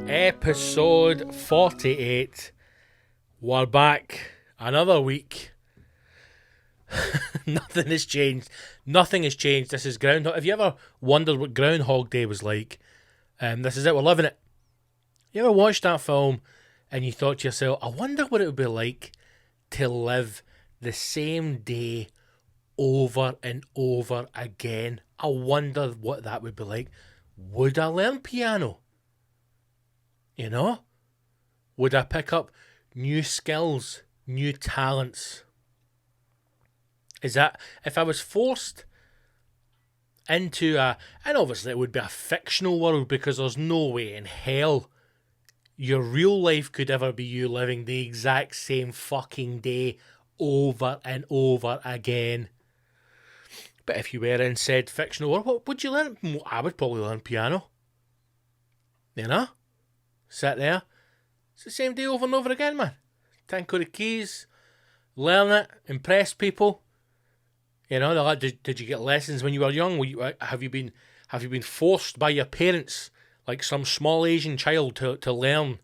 Episode 48. We're back. Another week. Nothing has changed. Nothing has changed. This is Groundhog. Have you ever wondered what Groundhog Day was like? This is it. We're living it. You ever watched that film and you thought to yourself, I wonder what it would be like to live the same day over and over again? I wonder what that would be like. Would I learn piano? You know? Would I pick up new skills, new talents? Is that, if I was forced into and obviously it would be a fictional world because there's no way in hell your real life could ever be you living the exact same fucking day over and over again. But if you were in said fictional world, what would you learn? I would probably learn piano. You know? Sit there. It's the same day over and over again, man. Tinkle the keys, learn it, impress people. You know, they're like, did you get lessons when you were young? Have you been forced by your parents, like some small Asian child, to learn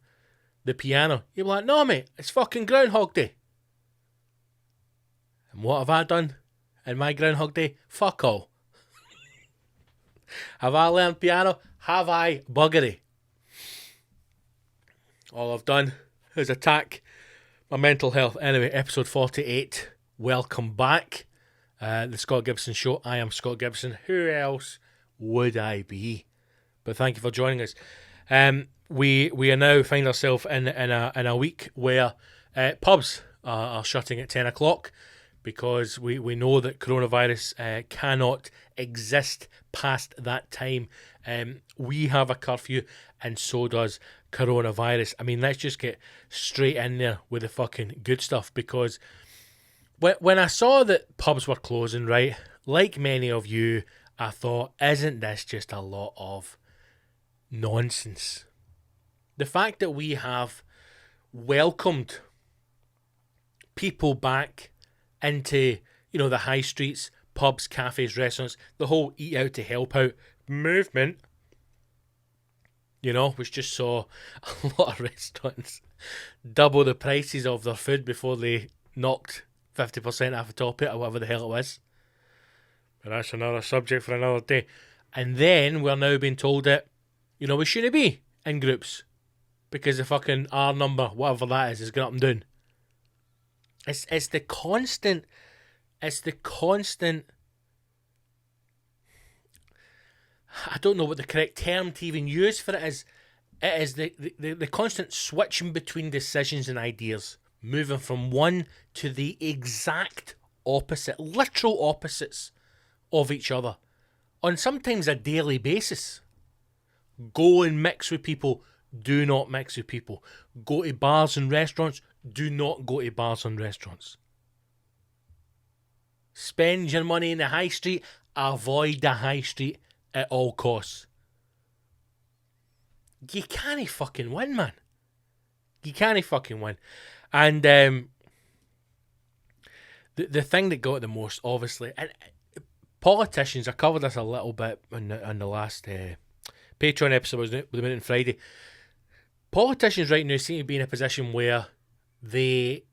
the piano? You're like, no, mate, it's fucking Groundhog Day. And what have I done in my Groundhog Day? Fuck all. Have I learned piano? Have I buggery? All I've done is attack my mental health. Anyway, episode 48. Welcome back. The Scott Gibson Show. I am Scott Gibson. Who else would I be? But thank you for joining us. We are now find ourselves in a week where pubs are shutting at 10 o'clock because we know that coronavirus cannot exist past that time. We have a curfew and so does coronavirus. I mean, let's just get straight in there with the fucking good stuff, because when I saw that pubs were closing, right, like many of you, I thought, isn't this just a lot of nonsense? The fact that we have welcomed people back into, you know, the high streets, pubs, cafes, restaurants, the whole eat out to help out movement, you know, which just saw a lot of restaurants double the prices of their food before they knocked 50% off the top of it, or whatever the hell it was. But that's another subject for another day. And then we're now being told that, you know, we shouldn't be in groups because the fucking R number, whatever that is going up and down. It's the constant. I don't know what the correct term to even use for it is. It is the constant switching between decisions and ideas, moving from one to the exact opposite, literal opposites of each other, on sometimes a daily basis. Go and mix with people, do not mix with people. Go to bars and restaurants, do not go to bars and restaurants. Spend your money in the high street, avoid the high street at all costs. You can't fucking win, man. You can't fucking win. And the thing that got the most, obviously, and politicians, I covered this a little bit on the last Patreon episode, was it, with the Minute on Friday. Politicians right now seem to be in a position where they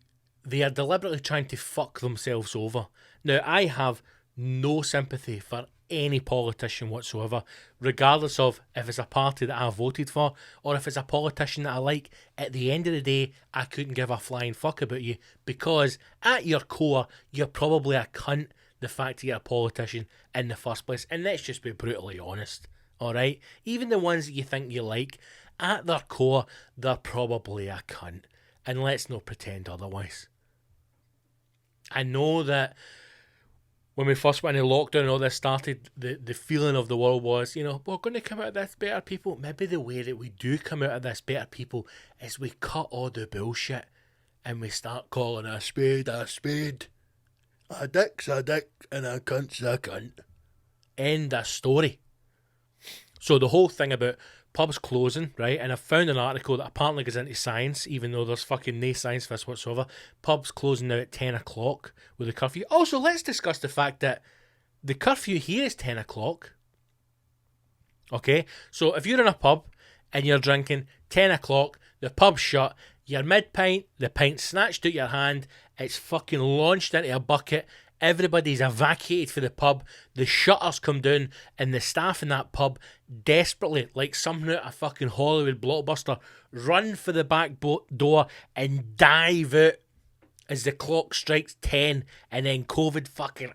are deliberately trying to fuck themselves over. Now, I have no sympathy for any politician whatsoever, regardless of if it's a party that I voted for or if it's a politician that I like. At the end of the day, I couldn't give a flying fuck about you, because at your core, you're probably a cunt, the fact that you're a politician in the first place. And let's just be brutally honest, alright? Even the ones that you think you like, at their core, they're probably a cunt. And let's not pretend otherwise. I know that when we first went into lockdown and all this started, the feeling of the world was, you know, we're going to come out of this better people. Maybe the way that we do come out of this better people is we cut all the bullshit and we start calling a spade a spade. A dick's a dick and a cunt's a cunt. End of story. So the whole thing about pubs closing, right, and I found an article that apparently goes into science, even though there's fucking no science for this whatsoever. Pubs closing now at 10 o'clock with a curfew. Also, let's discuss the fact that the curfew here is 10 o'clock. Okay, so if you're in a pub and you're drinking 10 o'clock, the pub's shut, your mid-pint, the pint snatched out your hand, it's fucking launched into a bucket, everybody's evacuated for the pub, the shutters come down, and the staff in that pub desperately, like something out of a fucking Hollywood blockbuster, run for the back door and dive out as the clock strikes 10, and then COVID fucking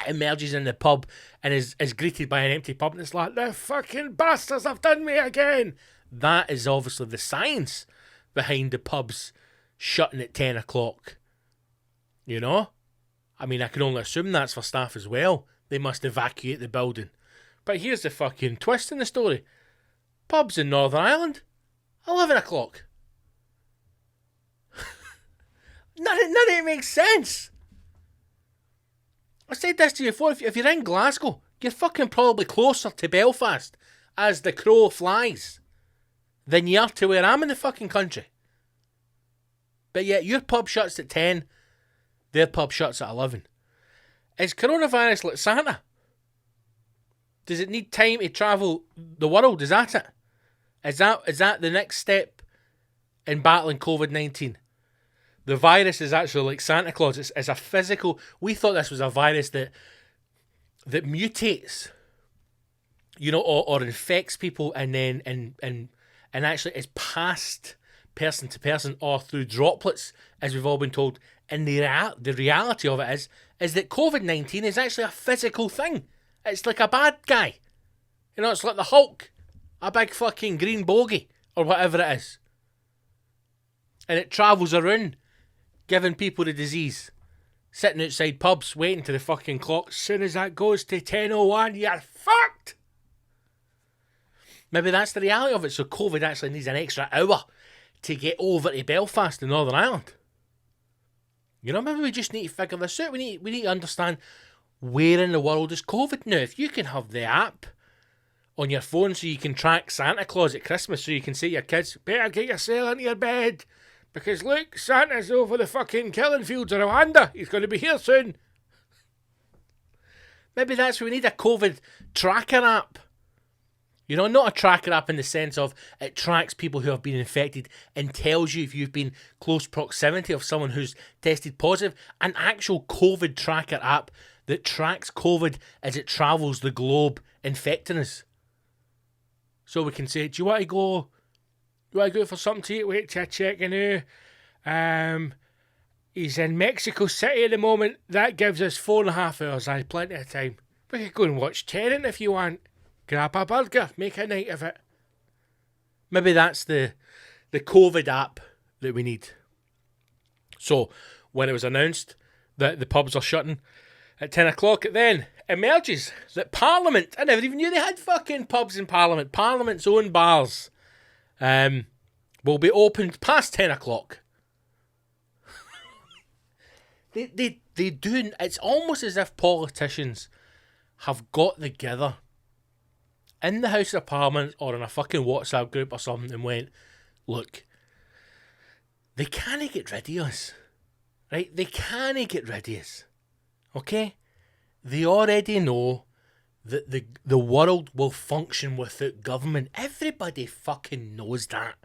emerges in the pub and is greeted by an empty pub, and it's like, the fucking bastards have done me again. That is obviously the science behind the pubs shutting at 10 o'clock. You know? I mean, I can only assume that's for staff as well. They must evacuate the building. But here's the fucking twist in the story. Pubs in Northern Ireland, 11 o'clock. None of it makes sense. I said this to you before, if you're in Glasgow, you're fucking probably closer to Belfast as the crow flies than you are to where I'm in the fucking country. But yet your pub shuts at 10, their pub shuts at 11. Is coronavirus like Santa? Does it need time to travel the world? Is that it? Is that the next step in battling COVID-19? The virus is actually like Santa Claus. It's a physical... We thought this was a virus that mutates, you know, or infects people and then and actually is passed person to person or through droplets, as we've all been told. And the reality of it is that COVID-19 is actually a physical thing. It's like a bad guy. You know, it's like the Hulk. A big fucking green bogey, or whatever it is. And it travels around, giving people the disease. Sitting outside pubs, waiting to the fucking clock. As soon as that goes to 10:01, you're fucked! Maybe that's the reality of it. So COVID actually needs an extra hour to get over to Belfast in Northern Ireland. You know, maybe we just need to figure this out. We need to understand where in the world is COVID now. If you can have the app on your phone so you can track Santa Claus at Christmas, so you can say to your kids, better get yourself into your bed, because look, Santa's over the fucking killing fields of Rwanda. He's going to be here soon. Maybe that's what we need, a COVID tracker app. You know, not a tracker app in the sense of it tracks people who have been infected and tells you if you've been close proximity of someone who's tested positive. An actual COVID tracker app that tracks COVID as it travels the globe, infecting us. So we can say, do you want to go for something to eat? Wait till I check in now. He's in Mexico City at the moment. That gives us 4.5 hours. I have plenty of time. We could go and watch Tenet if you want. Grab a burger, make a night of it. Maybe that's the COVID app that we need. So, when it was announced that the pubs are shutting at 10 o'clock, it then emerges that Parliament, I never even knew they had fucking pubs in Parliament, Parliament's own bars, will be opened past 10 o'clock. They do, it's almost as if politicians have got together in the House of Parliament or in a fucking WhatsApp group or something and went, look, they can't get rid of us, right? They can't get rid of us, okay? They already know that the world will function without government. Everybody fucking knows that.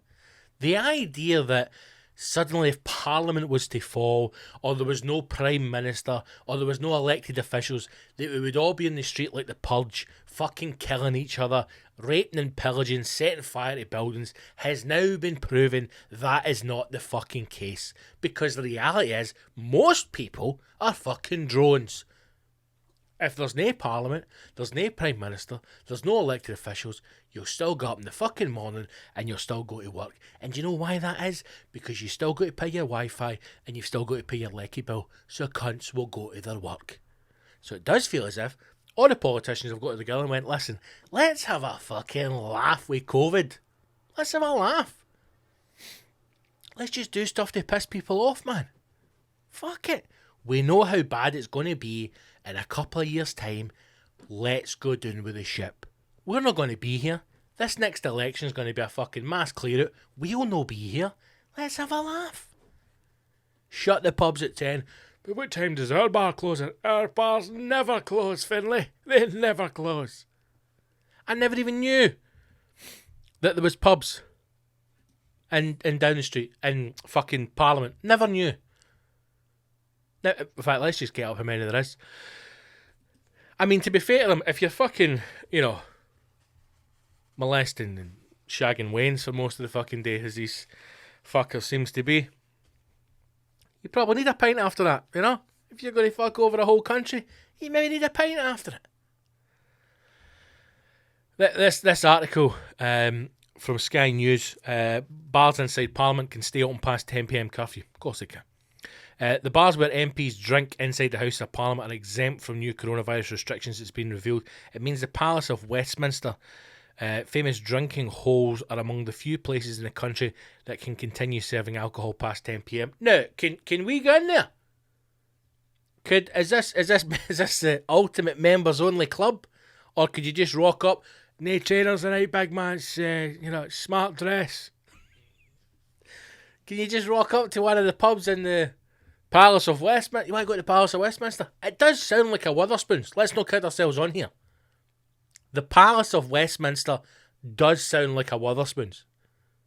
The idea that suddenly if Parliament was to fall, or there was no Prime Minister, or there was no elected officials, that we would all be in the street like the Purge, fucking killing each other, raping and pillaging, setting fire to buildings, has now been proven that is not the fucking case. Because the reality is, most people are fucking drones. If there's no Parliament, there's no Prime Minister, there's no elected officials, you'll still get up in the fucking morning and you'll still go to work. And do you know why that is? Because you still got to pay your Wi-Fi and you've still got to pay your lecky bill, so cunts will go to their work. So it does feel as if all the politicians have got together and went, listen, let's have a fucking laugh with COVID. Let's have a laugh. Let's just do stuff to piss people off, man. Fuck it. We know how bad it's going to be in a couple of years' time. Let's go down with the ship. We're not going to be here. This next election is going to be a fucking mass clear out. We'll no be here. Let's have a laugh. Shut the pubs at 10. But what time does our bar close? Our bars never close, Finlay. They never close. I never even knew that there was pubs and down the street in fucking Parliament. Never knew. Now, in fact, let's just get up how many there is. I mean, to be fair to them, if you're fucking, molesting and shagging Waynes for most of the fucking day, as these fuckers seems to be, you probably need a pint after that, If you're going to fuck over a whole country, you maybe need a pint after it. This article from Sky News, bars inside Parliament can stay open past 10 p.m. curfew. Of course they can. The bars where MPs drink inside the House of Parliament are exempt from new coronavirus restrictions. It's been revealed. It means the Palace of Westminster, famous drinking holes, are among the few places in the country that can continue serving alcohol past 10 p.m. Now, can we go in there? Is this the ultimate members only club, or could you just rock up? No trainers tonight, big man. It's smart dress. Can you just rock up to one of the pubs in the Palace of Westminster? You want to go to the Palace of Westminster? It does sound like a Witherspoons. Let's not kid ourselves on here. The Palace of Westminster does sound like a Witherspoons.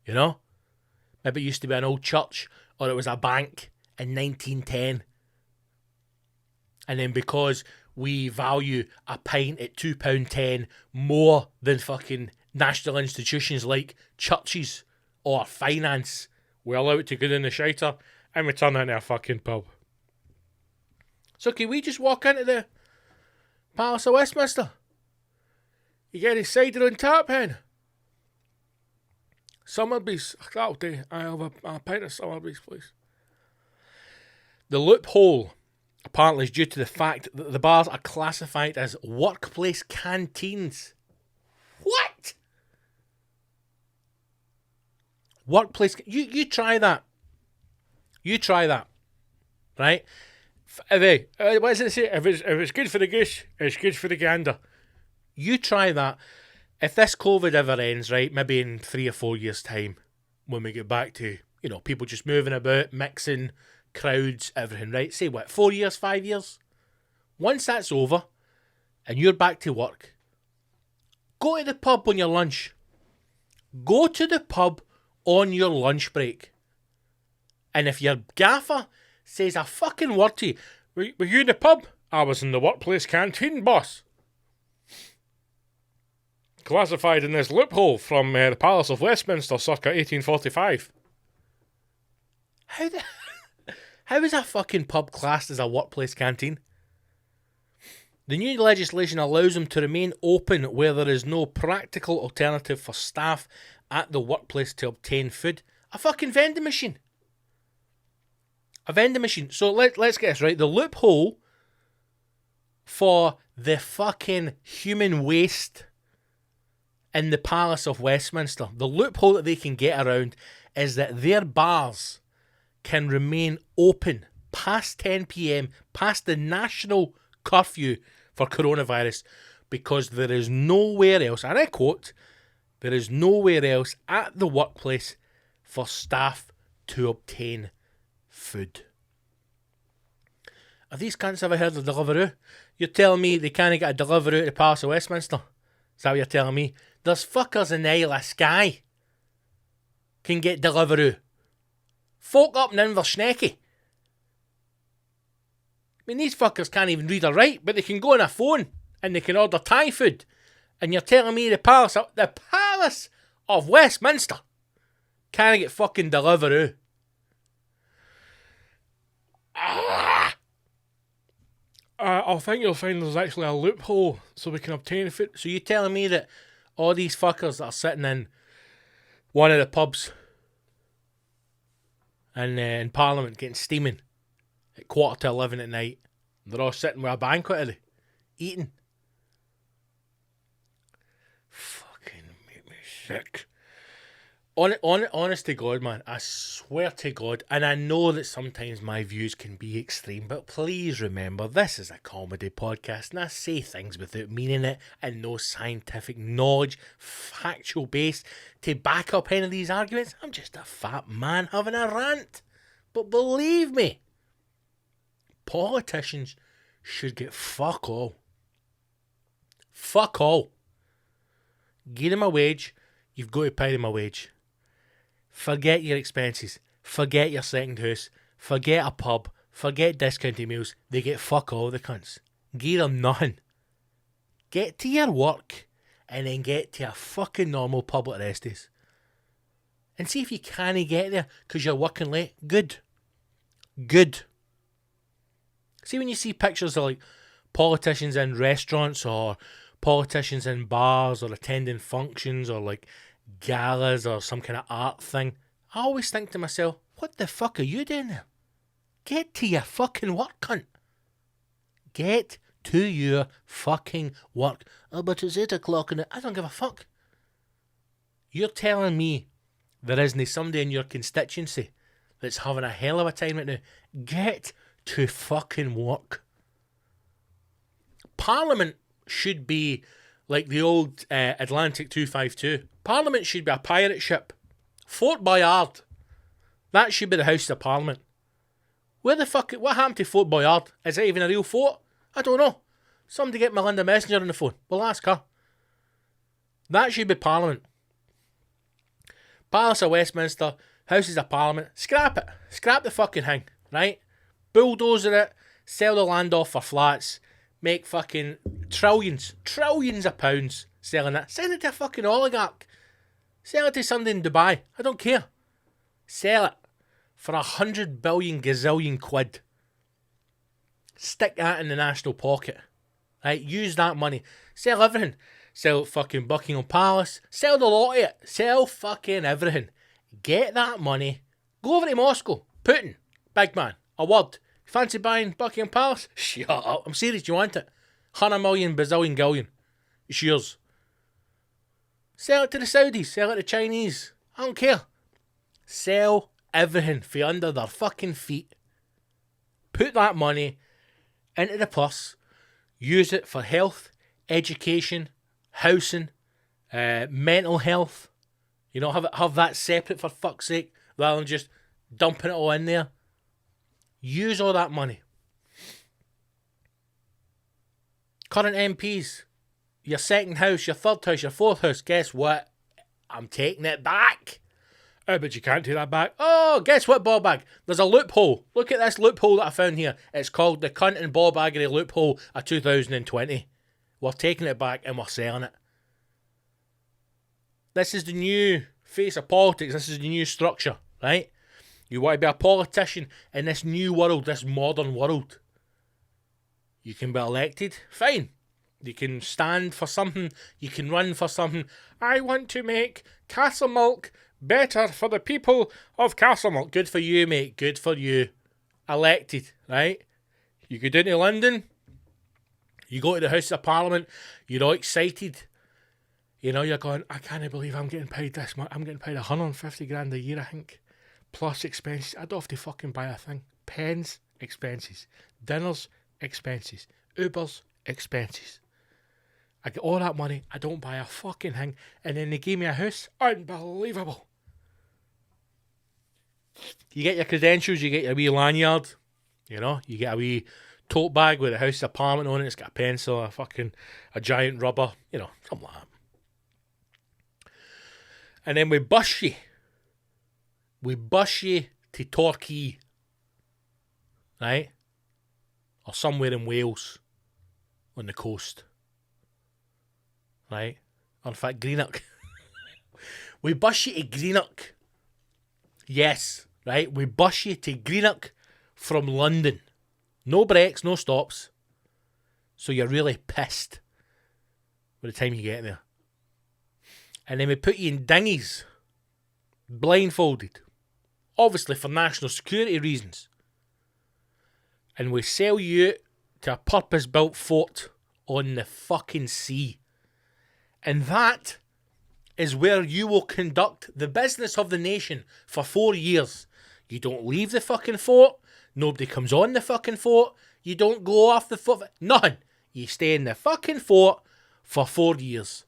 Maybe it used to be an old church, or it was a bank in 1910. And then because we value a pint at £2.10 more than fucking national institutions like churches or finance, we're allowed to go in the shiter and we turn into a fucking pub. So can we just walk into the Palace of Westminster? You get a cider on tap, hen? Summerbees. That'll do. I have a pint of Summerbees, please. The loophole apparently is due to the fact that the bars are classified as workplace canteens. What? Workplace... You try that. You try that. Right? What does it say? If it's good for the goose, it's good for the gander. You try that. If this COVID ever ends, right, maybe in 3 or 4 years' time, when we get back to, people just moving about, mixing, crowds, everything, right? Say what, 4 years, 5 years? Once that's over, and you're back to work, go to the pub on your lunch. Go to the pub on your lunch break. And if your gaffer says a fucking word to you, were you in the pub? I was in the workplace canteen, boss. Classified in this loophole from the Palace of Westminster circa 1845. How is a fucking pub classed as a workplace canteen? The new legislation allows them to remain open where there is no practical alternative for staff at the workplace to obtain food. A fucking vending machine. A vending machine. So let's get this right. The loophole for the fucking human waste in the Palace of Westminster, the loophole that they can get around is that their bars can remain open past 10 p.m, past the national curfew for coronavirus, because there is nowhere else, and I quote, there is nowhere else at the workplace for staff to obtain food. Have these cunts ever heard of Deliveroo? You're telling me they can't get a Deliveroo at the Palace of Westminster? Is that what you're telling me? There's fuckers in the Isle of Skye can get Deliveroo. Folk up in Inversnecky. I mean, these fuckers can't even read or write, but they can go on a phone and they can order Thai food. And you're telling me the Palace of Westminster can't get fucking Deliveroo? I think you'll find there's actually a loophole so we can obtain food. So you're telling me that all these fuckers that are sitting in one of the pubs in Parliament getting steaming at 11:15 at night, they're all sitting with a banquet, are they? Eating. Fucking make me sick. Honest to God, man, I swear to God, and I know that sometimes my views can be extreme, but please remember, this is a comedy podcast, and I say things without meaning it, and no scientific knowledge, factual base, to back up any of these arguments. I'm just a fat man having a rant. But believe me, politicians should get fuck all. Fuck all. Give them a wage, you've got to pay them a wage. Forget your expenses. Forget your second house. Forget a pub. Forget discounted meals. They get fuck all, the cunts. Give them nothing. Get to your work and then get to a fucking normal pub at rest days. And see if you can't get there because you're working late. Good. Good. See when you see pictures of like politicians in restaurants or politicians in bars or attending functions or like galas or some kind of art thing, I always think to myself, what the fuck are you doing there? Get to your fucking work, cunt. Get to your fucking work. Oh, but it's 8 o'clock and I don't give a fuck. You're telling me there isn't somebody in your constituency that's having a hell of a time right now. Get to fucking work. Parliament should be like the old Atlantic 252. Parliament should be a pirate ship. Fort Boyard. That should be the House of Parliament. Where the fuck... What happened to Fort Boyard? Is it even a real fort? I don't know. Somebody get Melinda Messenger on the phone. We'll ask her. That should be Parliament. Palace of Westminster, Houses of Parliament. Scrap it. Scrap the fucking thing, right? Bulldozer it. Sell the land off for flats. Make fucking trillions of pounds selling it. Send it to a fucking oligarch. Sell it to somebody in Dubai. I don't care. Sell it for 100 billion gazillion quid. Stick that in the national pocket. Right? Use that money. Sell everything. Sell fucking Buckingham Palace. Sell the lot of it. Sell fucking everything. Get that money. Go over to Moscow. Putin. Big man. A word. Fancy buying Buckingham Palace? Shut up. I'm serious. Do you want it? 100 million, bazillion, gillion. It's yours. Sell it to the Saudis. Sell it to the Chinese. I don't care. Sell everything for under their fucking feet. Put that money into the purse. Use it for health, education, housing, mental health. You know, have that separate for fuck's sake, rather than just dumping it all in there. Use all that money. Current MPs, your second house, your third house, your fourth house, guess what? I'm taking it back. Oh, but you can't take that back. Oh, guess what, ball bag? There's a loophole. Look at this loophole that I found here. It's called the cunt and ball baggery loophole of 2020. We're taking it back and we're selling it. This is the new face of politics. This is the new structure, right? You want to be a politician in this new world, this modern world. You can be elected, fine. You can stand for something. You can run for something. I want to make Castlemilk better for the people of Castlemilk. Good for you, mate. Good for you. Elected, right? You go down to London. You go to the House of Parliament. You're all excited. You know, you're going, I can't believe I'm getting paid this much. I'm getting paid 150 grand a year, I think. Plus expenses. I don't have to fucking buy a thing. Pens, expenses. Dinners, expenses. Ubers, expenses. I get all that money. I don't buy a fucking thing. And then they give me a house. Unbelievable. You get your credentials. You get your wee lanyard. You know, you get a wee tote bag with a House of Parliament on it. It's got a pencil, a giant rubber. You know, something like that. And then we bus you. We bus you to Torquay, right? Or somewhere in Wales on the coast, right? Or in fact, Greenock. We bus you to Greenock. Yes, right? We bus you to Greenock from London. No breaks, no stops. So you're really pissed by the time you get there. And then we put you in dinghies, blindfolded. Obviously for national security reasons. And we sell you to a purpose-built fort on the fucking sea. And that is where you will conduct the business of the nation for 4 years. You don't leave the fucking fort. Nobody comes on the fucking fort. You don't go off the fort. None. You stay in the fucking fort for 4 years.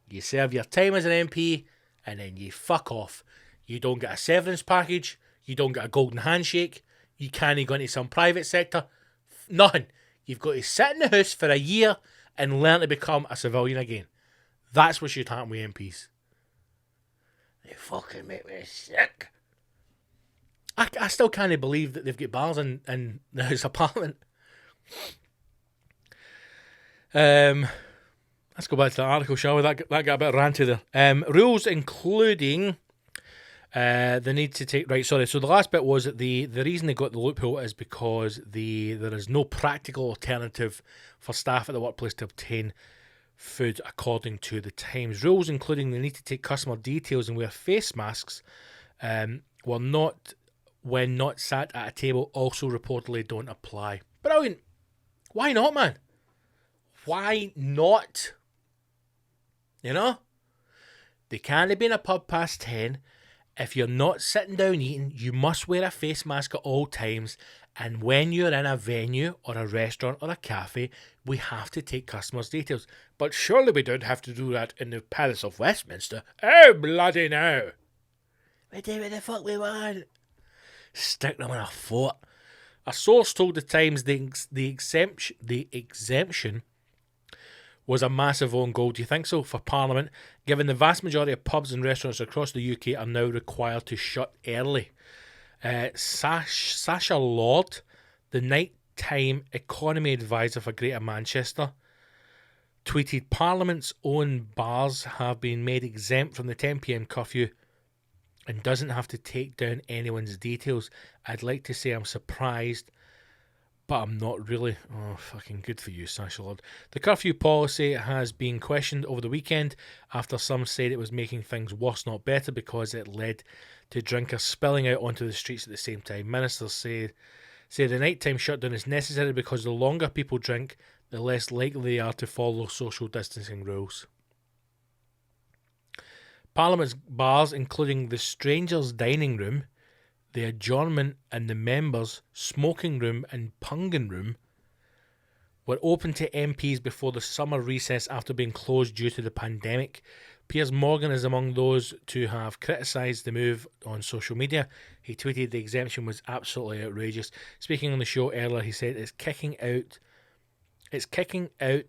You serve your time as an MP and then you fuck off. You don't get a severance package. You don't get a golden handshake. You can't go into some private sector. Nothing. You've got to sit in the house for a year and learn to become a civilian again. That's what should happen with MPs. They fucking make me sick. I still can't believe that they've got bars in the House of Parliament. Let's go back to the article, shall we? That got a bit ranty there. Rules including the need to take... Right, sorry. So the last bit was that the reason they got the loophole is because there is no practical alternative for staff at the workplace to obtain food according to the Times. Rules including the need to take customer details and wear face masks were not... when not sat at a table, also reportedly don't apply. Brilliant. Why not, man? Why not? You know? They can't be in a pub past 10. If you're not sitting down eating, you must wear a face mask at all times. And when you're in a venue or a restaurant or a cafe, we have to take customers' details. But surely we don't have to do that in the Palace of Westminster. Oh, bloody no. We do what the fuck we want. Stick them in a fort. A source told the Times the exemption was a massive own goal. Do you think so for Parliament, given the vast majority of pubs and restaurants across the UK are now required to shut early? Sasha Lord, the nighttime economy advisor for Greater Manchester, tweeted Parliament's own bars have been made exempt from the 10 p.m. curfew and doesn't have to take down anyone's details. I'd like to say I'm surprised, but I'm not really. Oh, fucking good for you, Sasha Lord. The curfew policy has been questioned over the weekend after some said it was making things worse, not better, because it led to drinkers spilling out onto the streets at the same time. Ministers say the nighttime shutdown is necessary because the longer people drink, the less likely they are to follow social distancing rules. Parliament's bars, including the Strangers' Dining Room, the Adjournment and the Members' Smoking Room and Pungin Room, were open to MPs before the summer recess after being closed due to the pandemic. Piers Morgan is among those to have criticised the move on social media. He tweeted the exemption was absolutely outrageous. Speaking on the show earlier, he said it's kicking out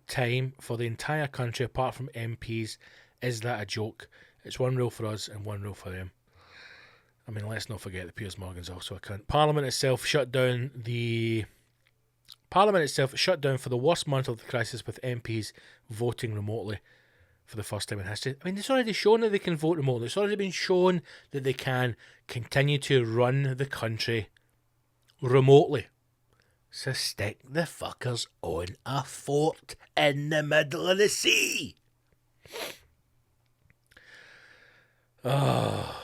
time for the entire country apart from MPs. Is that a joke? It's one rule for us and one rule for them. I mean, let's not forget that Piers Morgan's also a cunt. Parliament itself shut down for the worst month of the crisis, with MPs voting remotely for the first time in history. I mean, it's already shown that they can vote remotely. It's already been shown that they can continue to run the country remotely. So stick the fuckers on a fort in the middle of the sea. Oh.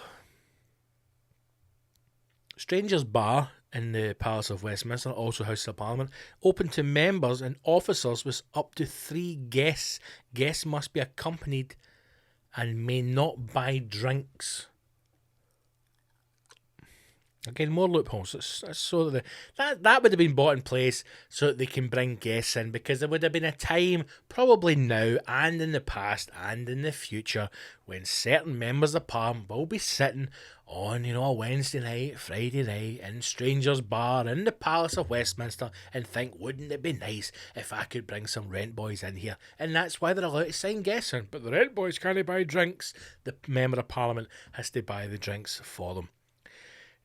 Strangers' Bar in the Palace of Westminster, also House of Parliament, open to members and officers with up to 3 guests. Guests must be accompanied and may not buy drinks. Again, more loopholes. So that would have been bought in place so that they can bring guests in, because there would have been a time, probably now and in the past and in the future, when certain members of Parliament will be sitting on, a Wednesday night, Friday night in Strangers' Bar in the Palace of Westminster and think, wouldn't it be nice if I could bring some rent boys in here? And that's why they're allowed to sign guests in. But the rent boys can't buy drinks. The Member of Parliament has to buy the drinks for them.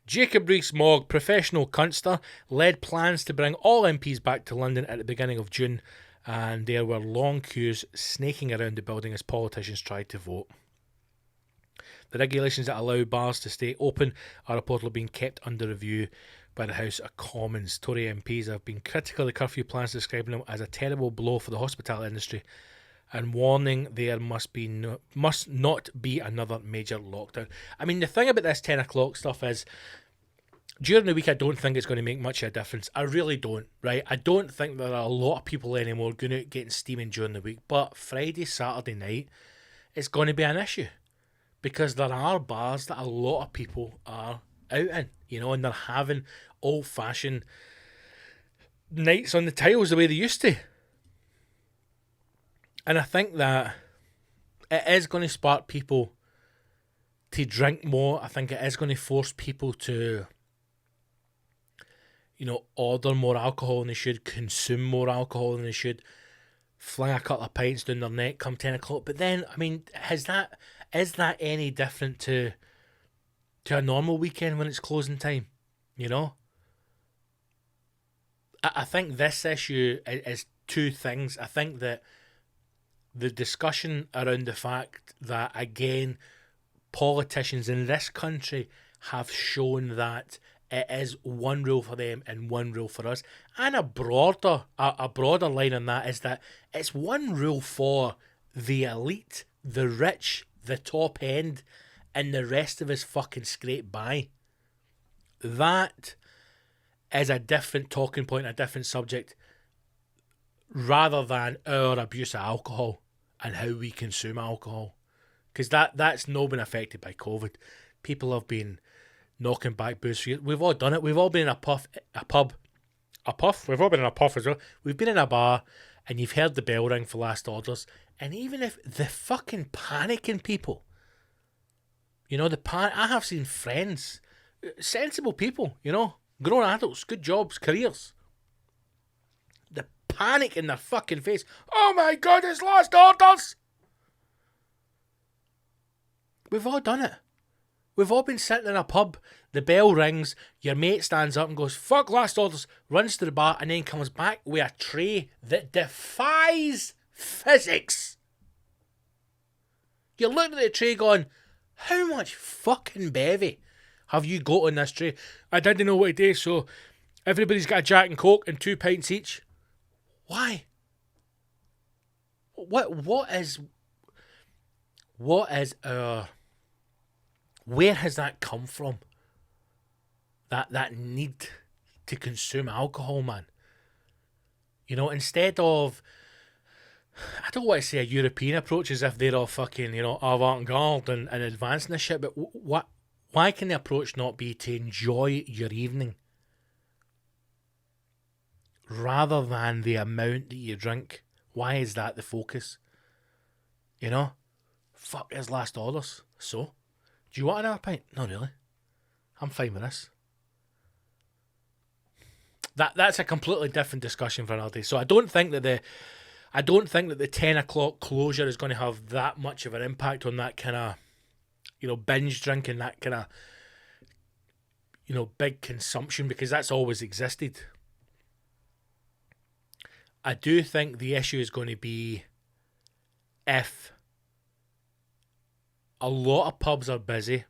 Jacob Rees-Mogg, professional cuntster, led plans to bring all MPs back to London at the beginning of June, and there were long queues snaking around the building as politicians tried to vote. The regulations that allow bars to stay open are reportedly being kept under review by the House of Commons. Tory MPs have been critical of the curfew plans, describing them as a terrible blow for the hospitality industry and warning there must not be another major lockdown. I mean, the thing about this 10 o'clock stuff is, during the week, I don't think it's going to make much of a difference. I really don't, right? I don't think there are a lot of people anymore going out getting steaming during the week. But Friday, Saturday night, it's going to be an issue, because there are bars that a lot of people are out in, and they're having old-fashioned nights on the tiles the way they used to. And I think that it is going to spark people to drink more. I think it is going to force people to, order more alcohol than they should, consume more alcohol than they should, fling a couple of pints down their neck come 10 o'clock. But then, I mean, is that is that any different to a normal weekend when it's closing time? You know? I think this issue is two things. I think that the discussion around the fact that, again, politicians in this country have shown that it is one rule for them and one rule for us. And a broader line on that is that it's one rule for the elite, the rich, the top end, and the rest of us fucking scrape by. That is a different talking point, a different subject, rather than our abuse of alcohol and how we consume alcohol. Because that's not been affected by COVID. People have been knocking back booze for years. We've all done it. We've all been in a pub. We've all been in a puff as well. We've been in a bar and you've heard the bell ring for last orders. And even if the fucking panicking people, you know, I have seen friends, sensible people, you know, grown adults, good jobs, careers. The panic in their fucking face. Oh my God, it's last orders! We've all done it. We've all been sitting in a pub, the bell rings, your mate stands up and goes, fuck last orders, runs to the bar and then comes back with a tray that defies physics. You're looking at the tray going, how much fucking bevy have you got on this tray? I didn't know what to do, so everybody's got a Jack and Coke and 2 pints each. Why? What is our... Where has that come from? That need to consume alcohol, man. You know, instead of... I don't want to say a European approach as if they're all fucking, you know, avant-garde and advancing this shit, but why can the approach not be to enjoy your evening rather than the amount that you drink? Why is that the focus? You know? Fuck, his last orders. So? Do you want another pint? No, really. I'm fine with this. That's a completely different discussion for another day. So I don't think that the 10 o'clock closure is going to have that much of an impact on that kind of, you know, binge drinking, that kind of, you know, big consumption, because that's always existed. I do think the issue is going to be if a lot of pubs are busy,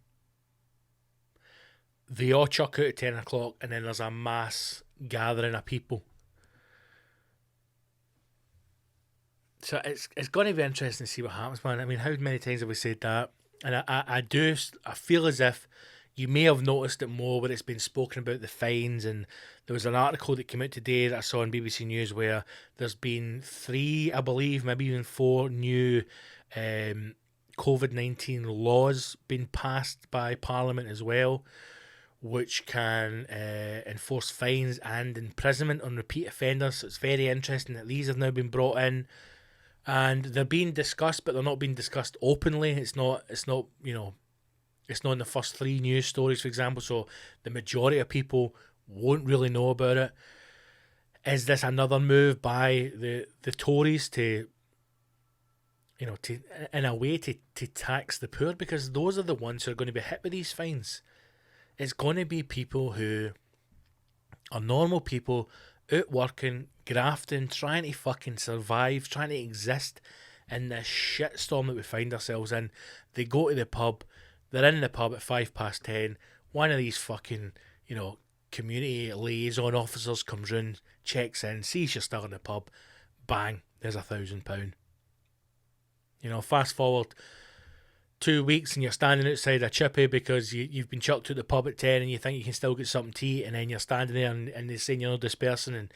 they all chuck out at 10 o'clock and then there's a mass gathering of people. So it's going to be interesting to see what happens, man. I mean, how many times have we said that? And I feel as if you may have noticed it more where it's been spoken about, the fines, and there was an article that came out today that I saw on BBC News where there's been 3, I believe, maybe even 4 new COVID-19 laws being passed by Parliament as well, which can enforce fines and imprisonment on repeat offenders. So it's very interesting that these have now been brought in, and they're being discussed, but they're not being discussed openly. It's not you know, it's not in the first 3 news stories, for example, so the majority of people won't really know about it. Is this another move by the Tories to, you know, to in a way to tax the poor? Because those are the ones who are going to be hit with these fines. It's going to be people who are normal people, out working, grafting, trying to fucking survive, trying to exist in this shitstorm that we find ourselves in. They go to the pub, they're in the pub at 10:05. One of these fucking, you know, community liaison officers comes round, checks in, sees you're still in the pub, bang, there's £1,000. You know, fast forward 2 weeks and you're standing outside a chippy because you've been chucked to the pub at 10 and you think you can still get something to eat, and then you're standing there and they're saying you're not dispersing, and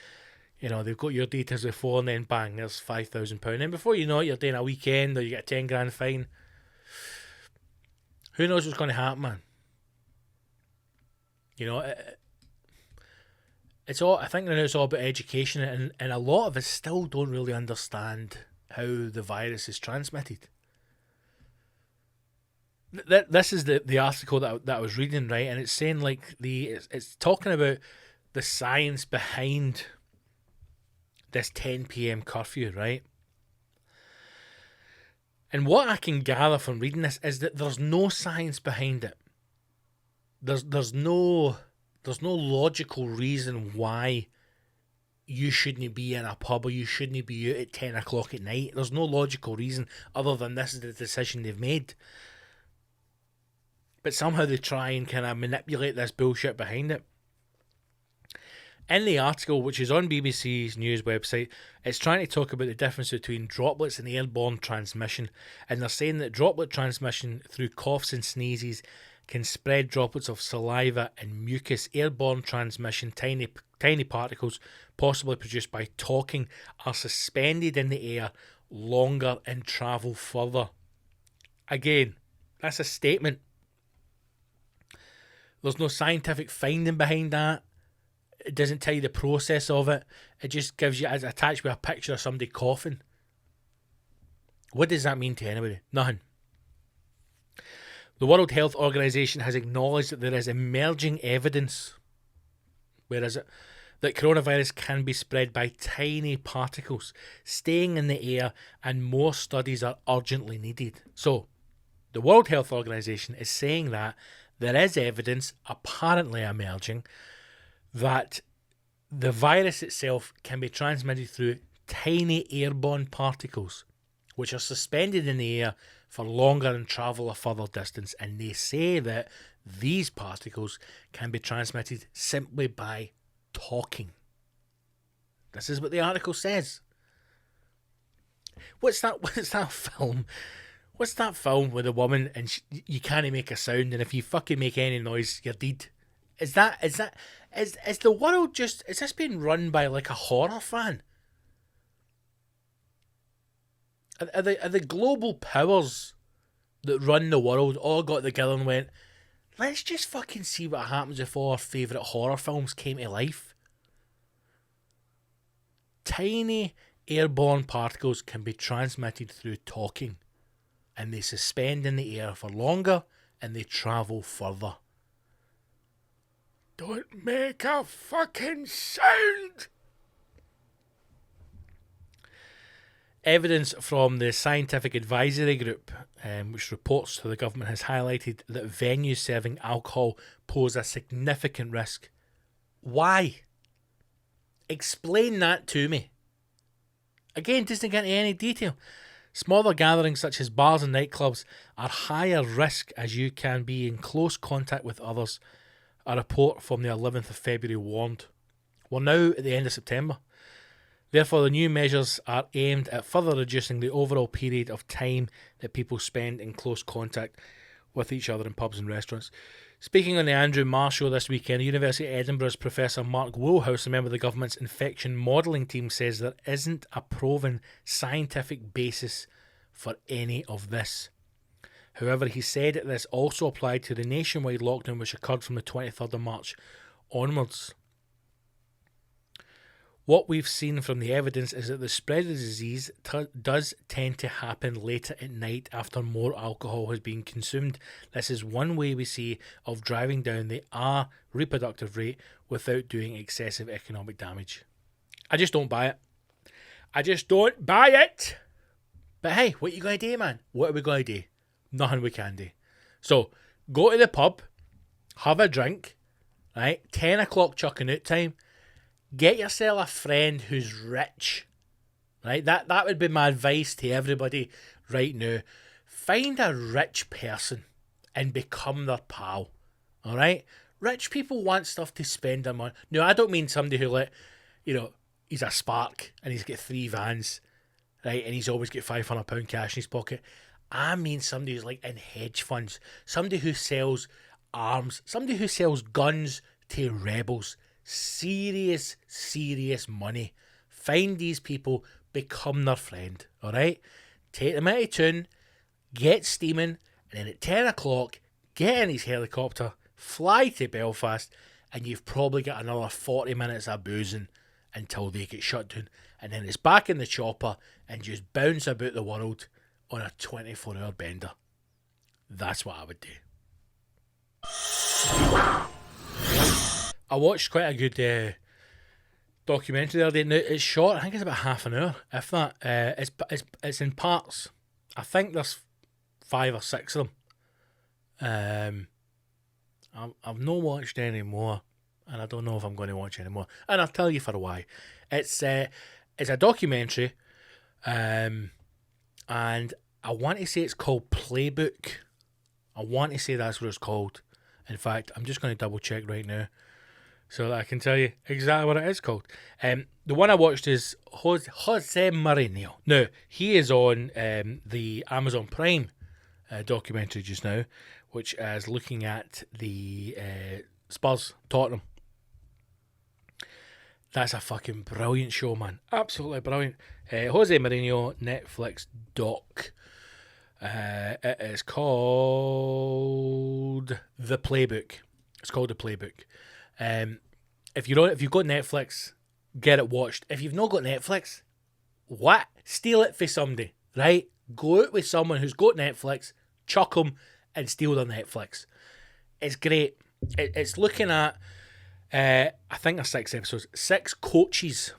you know they've got your details before, and then bang, there's £5,000. And before you know it, you're doing a weekend or you get a 10 grand fine. Who knows what's going to happen, man? You know, it's all. I think it's all about education, and a lot of us still don't really understand how the virus is transmitted. This is the article that I was reading, right, and it's saying like it's talking about the science behind this 10 p.m. curfew, right? And what I can gather from reading this is that there's no science behind it. There's no logical reason why you shouldn't be in a pub or you shouldn't be out at 10 o'clock at night. There's no logical reason other than this is the decision they've made. But somehow they try and kind of manipulate this bullshit behind it. In the article, which is on BBC's news website, it's trying to talk about the difference between droplets and airborne transmission. And they're saying that droplet transmission through coughs and sneezes can spread droplets of saliva and mucus. Airborne transmission, tiny particles, possibly produced by talking, are suspended in the air longer and travel further. Again, that's a statement. There's no scientific finding behind that. It doesn't tell you the process of it. It just gives you, as attached with a picture of somebody coughing. What does that mean to anybody? Nothing. The World Health Organization has acknowledged that there is emerging evidence, where is it, that coronavirus can be spread by tiny particles staying in the air, and more studies are urgently needed. So, the World Health Organization is saying that there is evidence apparently emerging that the virus itself can be transmitted through tiny airborne particles, which are suspended in the air for longer and travel a further distance. And they say that these particles can be transmitted simply by talking. This is what the article says. What's that film? What's that film with a woman and you can't make a sound, and if you fucking make any noise, you're dead? Is the world just, is this being run by like a horror fan? Are the global powers that run the world all got together and went, let's just fucking see what happens if all our favourite horror films came to life? Tiny airborne particles can be transmitted through talking, and they suspend in the air for longer and they travel further. Don't make a fucking sound! Evidence from the Scientific Advisory Group, which reports to the government, has highlighted that venues serving alcohol pose a significant risk. Why? Explain that to me. Again, doesn't get into any detail. Smaller gatherings such as bars and nightclubs are higher risk as you can be in close contact with others. A report from the 11th of February warned. We're now at the end of September. Therefore, the new measures are aimed at further reducing the overall period of time that people spend in close contact with each other in pubs and restaurants. Speaking on the Andrew Marr Show this weekend, University of Edinburgh's Professor Mark Woolhouse, a member of the government's infection modelling team, says there isn't a proven scientific basis for any of this. However, he said that this also applied to the nationwide lockdown which occurred from the 23rd of March onwards. What we've seen from the evidence is that the spread of the disease does tend to happen later at night after more alcohol has been consumed. This is one way we see of driving down the reproductive rate without doing excessive economic damage. I just don't buy it. I just don't buy it. But hey, what you going to do, man? What are we going to do? Nothing we can do. So, go to the pub, have a drink, right? 10 o'clock chucking out time. Get yourself a friend who's rich, right? That would be my advice to everybody right now. Find a rich person and become their pal, all right? Rich people want stuff to spend their money. No, I don't mean somebody who, he's a spark and he's got 3 vans, right? And he's always got £500 cash in his pocket. I mean somebody who's like in hedge funds, somebody who sells arms, somebody who sells guns to rebels. Serious money. Find these people, become their friend, alright? Take them out of town, get steaming, and then at 10 o'clock, get in his helicopter, fly to Belfast, and you've probably got another 40 minutes of boozing until they get shut down. And then it's back in the chopper and just bounce about the world on a 24-hour bender. That's what I would do. I watched quite a good documentary the other day. Now, it's short. I think it's about half an hour, if that. It's in parts. I think there's 5 or 6 of them. I've not watched any more, and I don't know if I'm going to watch any more. And I'll tell you for why. It's a documentary, and I want to say it's called Playbook. I want to say that's what it's called. In fact, I'm just going to double check right now so that I can tell you exactly what it is called. The one I watched is Josè Mourinho. Now, he is on the Amazon Prime documentary just now, which is looking at the Spurs Tottenham. That's a fucking brilliant show, man. Absolutely brilliant. Josè Mourinho Netflix doc. It is called The Playbook. It's called The Playbook. If you've got Netflix, get it watched. If you've not got Netflix, what? Steal it for somebody, right? Go out with someone who's got Netflix, chuck them, and steal their Netflix. It's great. It's looking at, I think there's 6 episodes, 6 coaches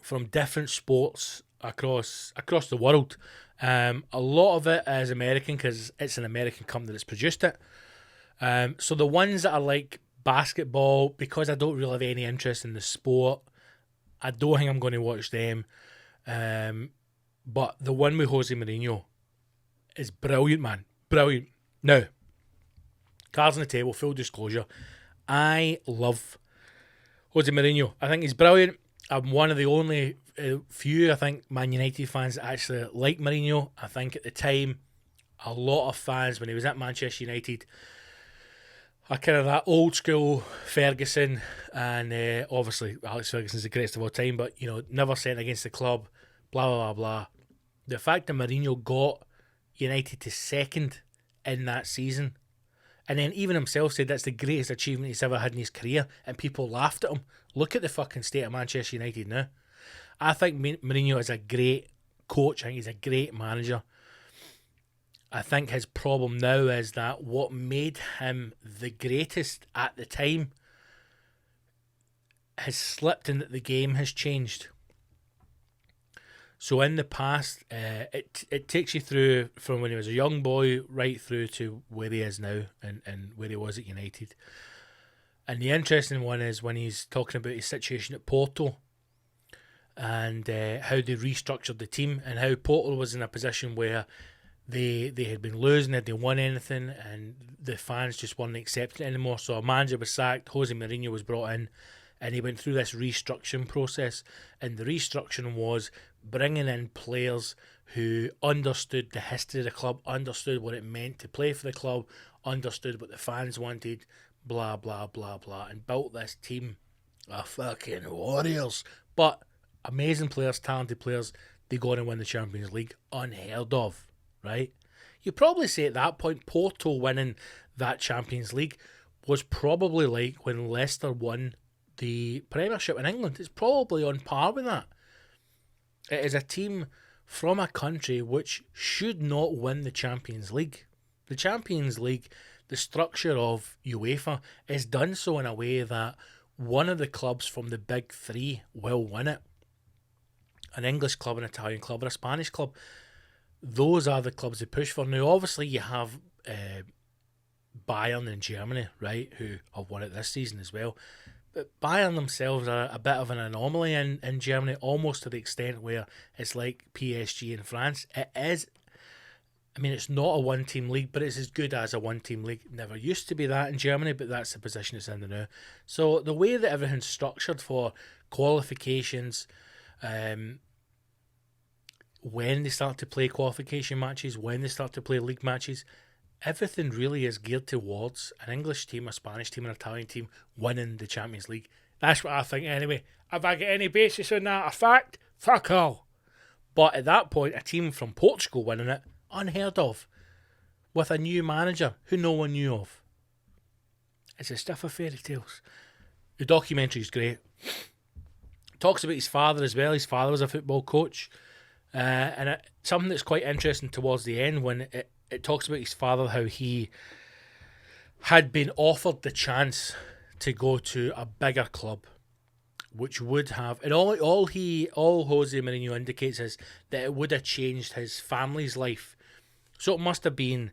from different sports across the world. A lot of it is American because it's an American company that's produced it. So the ones that are like basketball, because I don't really have any interest in the sport, I don't think I'm going to watch them. But the one with Josè Mourinho is brilliant, man. Brilliant. Now, cards on the table, full disclosure. I love Josè Mourinho. I think he's brilliant. I'm one of the only few, I think, Man United fans that actually like Mourinho. I think at the time, a lot of fans, when he was at Manchester United, are kind of that old school Ferguson, and obviously Alex Ferguson's the greatest of all time, but, you know, never sent against the club, blah, blah, blah, blah. The fact that Mourinho got United to second in that season, and then even himself said that's the greatest achievement he's ever had in his career, and people laughed at him. Look at the fucking state of Manchester United now. I think Mourinho is a great coach. I think he's a great manager. I think his problem now is that what made him the greatest at the time has slipped in that the game has changed. So in the past, it takes you through from when he was a young boy right through to where he is now and where he was at United. And the interesting one is when he's talking about his situation at Porto and how they restructured the team and how Porto was in a position where they had been losing, they hadn't won anything, and the fans just weren't accepting it anymore. So a manager was sacked, Josè Mourinho was brought in, and he went through this restructuring process. And the restructuring was bringing in players who understood the history of the club, understood what it meant to play for the club, understood what the fans wanted, blah, blah, blah, blah, and built this team of fucking warriors. But amazing players, talented players, they go on and win the Champions League. Unheard of, right? You probably say at that point, Porto winning that Champions League was probably like when Leicester won the Premiership in England. It's probably on par with that. It is a team from a country which should not win the Champions League. The Champions League, the structure of UEFA, is done so in a way that one of the clubs from the big three will win it. An English club, an Italian club, or a Spanish club. Those are the clubs they push for. Now, obviously, you have Bayern in Germany, right, who have won it this season as well. But Bayern themselves are a bit of an anomaly in Germany, almost to the extent where it's like PSG in France. It is, I mean, it's not a one-team league, but it's as good as a one-team league. Never used to be that in Germany, but that's the position it's in now. So the way that everything's structured for qualifications, when they start to play qualification matches, when they start to play league matches, everything really is geared towards an English team, a Spanish team, an Italian team winning the Champions League. That's what I think anyway. If I get any basis on that, a fact, fuck all. But at that point, a team from Portugal winning it, unheard of, with a new manager who no one knew of. It's a stuff of fairy tales. The documentary is great. Talks about his father as well. His father was a football coach. And something that's quite interesting towards the end when it talks about his father, how he had been offered the chance to go to a bigger club which would have, and all Josè Mourinho indicates is that it would have changed his family's life. So it must have been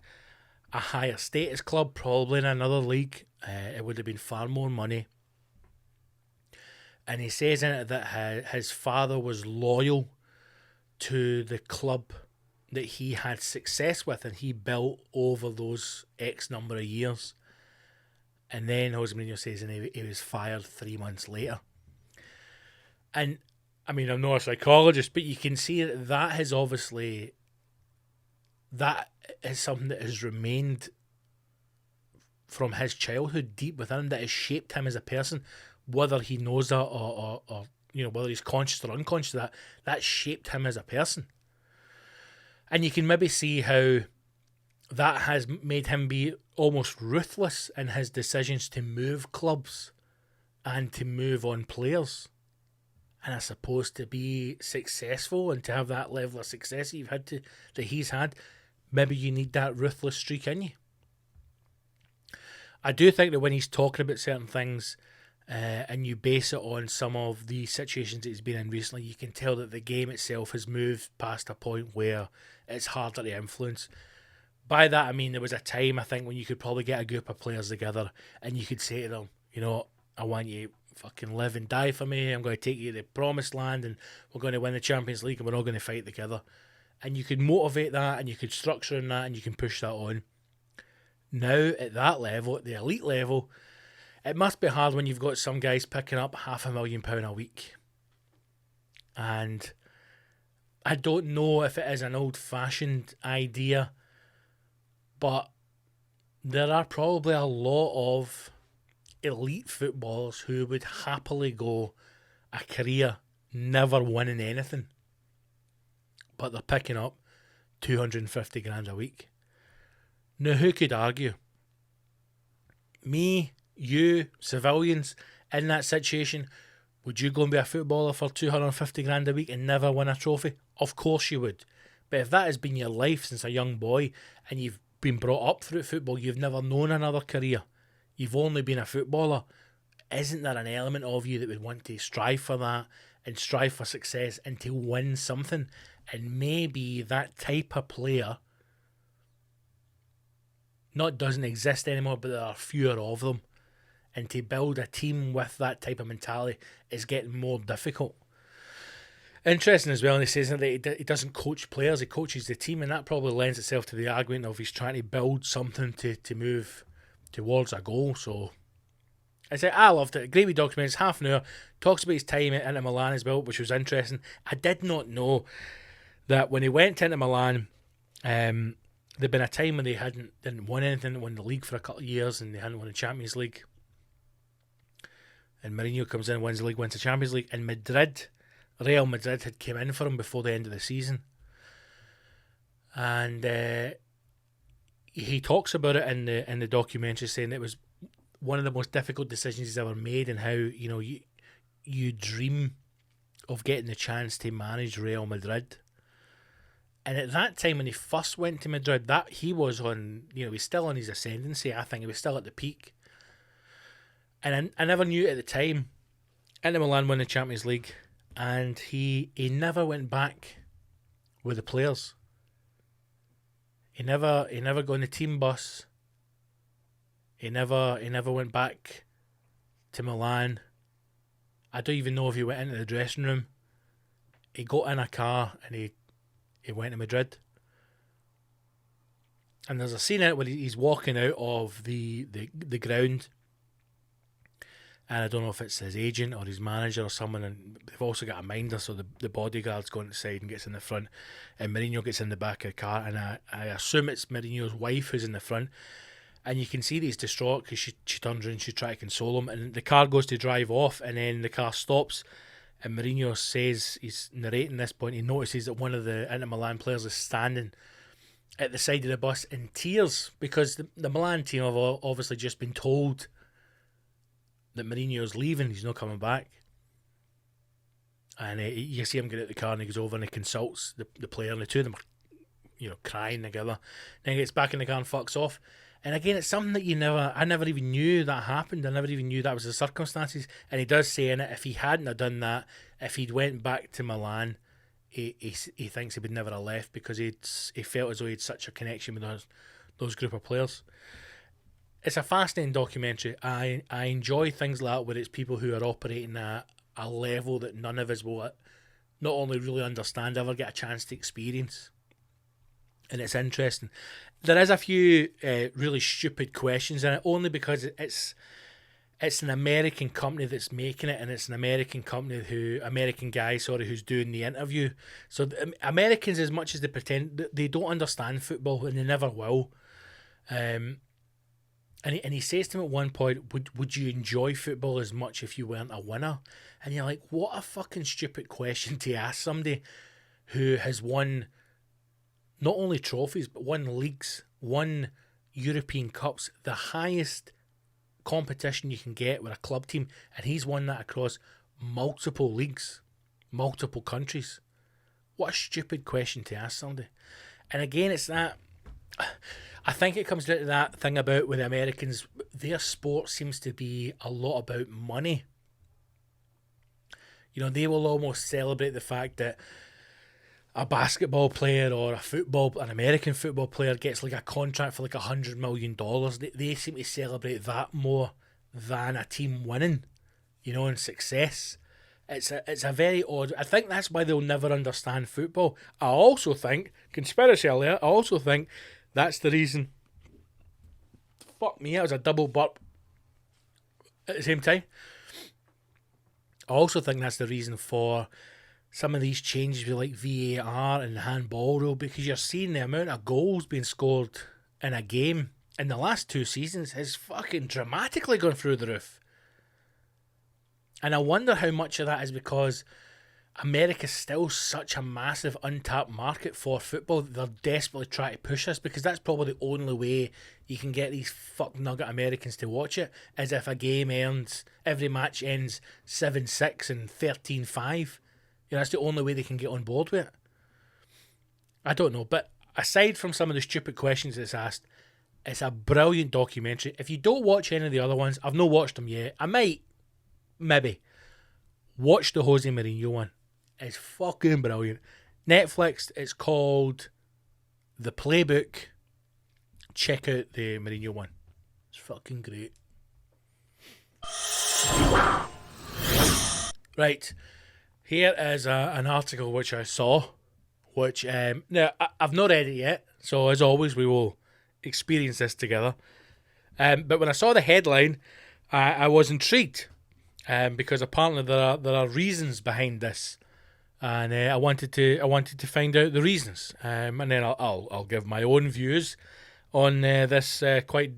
a higher status club, probably in another league. It would have been far more money. And he says in it that his father was loyal to the club that he had success with and he built over those X number of years. And then Josè Mourinho says he was fired 3 months later. And, I mean, I'm not a psychologist, but you can see that has obviously... That is something that has remained from his childhood deep within him, that has shaped him as a person, whether he knows that or whether he's conscious or unconscious of that shaped him as a person. And you can maybe see how that has made him be almost ruthless in his decisions to move clubs and to move on players. And I suppose to be successful and to have that level of success that he's had, maybe you need that ruthless streak in you. I do think that when he's talking about certain things and you base it on some of the situations that he's been in recently, you can tell that the game itself has moved past a point where it's harder to influence. By that I mean there was a time, I think, when you could probably get a group of players together and you could say to them, I want you to fucking live and die for me. I'm going to take you to the promised land and we're going to win the Champions League and we're all going to fight together. And you could motivate that and you could structure in that and you can push that on. Now, at that level, at the elite level, it must be hard when you've got some guys picking up £500,000 a week. And I don't know if it is an old-fashioned idea, but there are probably a lot of elite footballers who would happily go a career never winning anything, but they're picking up 250 grand a week. Now, who could argue? Me, you, civilians in that situation, would you go and be a footballer for 250 grand a week and never win a trophy? Of course you would. But if that has been your life since a young boy and you've been brought up through football, you've never known another career, you've only been a footballer, isn't there an element of you that would want to strive for that and strive for success and to win something? And maybe that type of player not doesn't exist anymore, but there are fewer of them. And to build a team with that type of mentality is getting more difficult. Interesting as well, and he says that he doesn't coach players, he coaches the team, and that probably lends itself to the argument of he's trying to build something to move towards a goal. So I loved it. Great wee document. It's half an hour. Talks about his time at Inter Milan as well, which was interesting. I did not know that when he went to Inter Milan, there'd been a time when they didn't win anything, won the league for a couple of years, and they hadn't won the Champions League. And Mourinho comes in, wins the league, wins the Champions League. And Real Madrid had come in for him before the end of the season. And he talks about it in the documentary, saying it was one of the most difficult decisions he's ever made, and how you dream of getting the chance to manage Real Madrid. And at that time, when he first went to Madrid, that he was on, he was still on his ascendancy. I think he was still at the peak. And I never knew at the time. Inter Milan won the Champions League, and he never went back with the players. He never got on the team bus. He never went back to Milan. I don't even know if he went into the dressing room. He got in a car and he went to Madrid. And there's a scene in it where he's walking out of the ground. And I don't know if it's his agent or his manager or someone, and they've also got a minder, so the bodyguard's going to the side and gets in the front, and Mourinho gets in the back of the car, and I assume it's Mourinho's wife who's in the front, and you can see that he's distraught because she turns around and she tries to console him, and the car goes to drive off, and then the car stops, and Mourinho says, he's narrating this point, he notices that one of the Inter Milan players is standing at the side of the bus in tears, because the Milan team have obviously just been told that Mourinho's leaving, he's not coming back. And you see him get out of the car and he goes over and he consults the player, and the two of them are, crying together. Then he gets back in the car and fucks off. And again, it's something that I never even knew that happened. I never even knew that was the circumstances. And he does say in it, if he hadn't have done that, if he'd went back to Milan, he thinks he would never have left, because he felt as though he had such a connection with those group of players. It's a fascinating documentary. I enjoy things like that, where it's people who are operating at a level that none of us will not only really understand, ever get a chance to experience. And it's interesting. There is a few really stupid questions in it, only because it's an American company that's making it, and it's an American guy who's doing the interview. So Americans, as much as they pretend, they don't understand football, and they never will. And he says to him at one point, would you enjoy football as much if you weren't a winner? And you're like, what a fucking stupid question to ask somebody who has won not only trophies, but won leagues, won European Cups, the highest competition you can get with a club team, and he's won that across multiple leagues, multiple countries. What a stupid question to ask somebody. And again, it's that, I think it comes down to that thing about with the Americans, their sport seems to be a lot about money. They will almost celebrate the fact that a basketball player or an American football player gets like a contract for like $100 million. They seem to celebrate that more than a team winning, and success. It's a very odd. I think that's why they'll never understand football. I also think, conspiracy alert, that's the reason. Fuck me, that was a double burp at the same time. I also think that's the reason for some of these changes with like VAR and the handball rule, because you're seeing the amount of goals being scored in a game in the last 2 seasons has fucking dramatically gone through the roof. And I wonder how much of that is because America's still such a massive untapped market for football that they're desperately trying to push us, because that's probably the only way you can get these fuck nugget Americans to watch it, is if a game every match ends 7-6 and 13-5. That's the only way they can get on board with it. I don't know, but aside from some of the stupid questions that's asked, it's a brilliant documentary. If you don't watch any of the other ones, I've not watched them yet. I might, maybe. Watch the Josè Mourinho one. It's fucking brilliant. Netflix, it's called The Playbook. Check out the Mourinho one. It's fucking great. Right. Here is an article which I saw, which, now, I've not read it yet, so as always, we will experience this together. But when I saw the headline, I was intrigued, because apparently there are reasons behind this, and I wanted to find out the reasons, and then I'll give my own views on this quite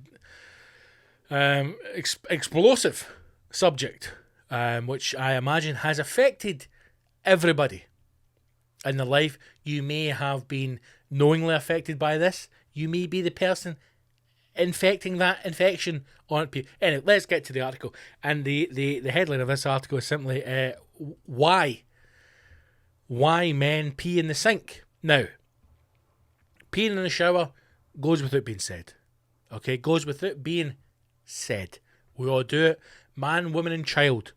explosive subject, which I imagine has affected everybody in their life. You may have been knowingly affected by this. You may be the person infecting that infection on people. Anyway, let's get to the article. And the headline of this article is simply why men pee in the sink. Now, peeing in the shower goes without being said. Okay, goes without being said. We all do it. Man, woman and child,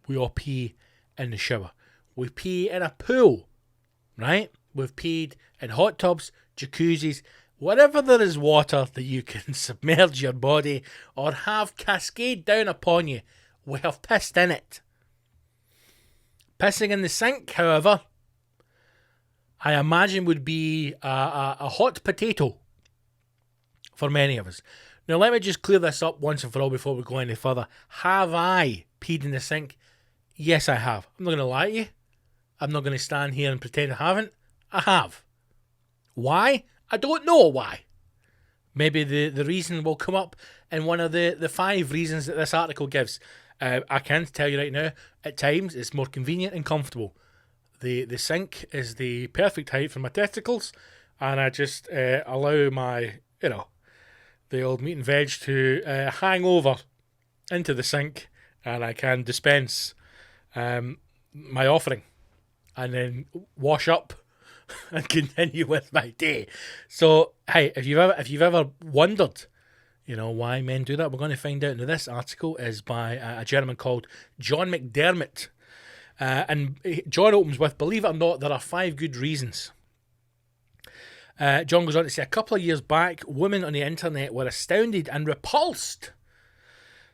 we all pee in the shower. We pee in a pool, right? We've peed in hot tubs, jacuzzis, wherever there is water that you can submerge your body or have cascade down upon you, we have pissed in it. Pissing in the sink, however, I imagine would be a hot potato for many of us. Now, let me just clear this up once and for all before we go any further. Have I peed in the sink? Yes, I have. I'm not going to lie to you. I'm not going to stand here and pretend I haven't. I have. Why? I don't know why. Maybe the reason will come up in one of the 5 reasons that this article gives. I can tell you right now, at times it's more convenient and comfortable. The sink is the perfect height for my testicles, and I just allow my, the old meat and veg to hang over into the sink, and I can dispense my offering and then wash up and continue with my day. So, hey, if you've ever wondered, why men do that, we're going to find out. Now, this article is by a gentleman called John McDermott. And John opens with, believe it or not, there are 5 good reasons. John goes on to say, a couple of years back, women on the internet were astounded and repulsed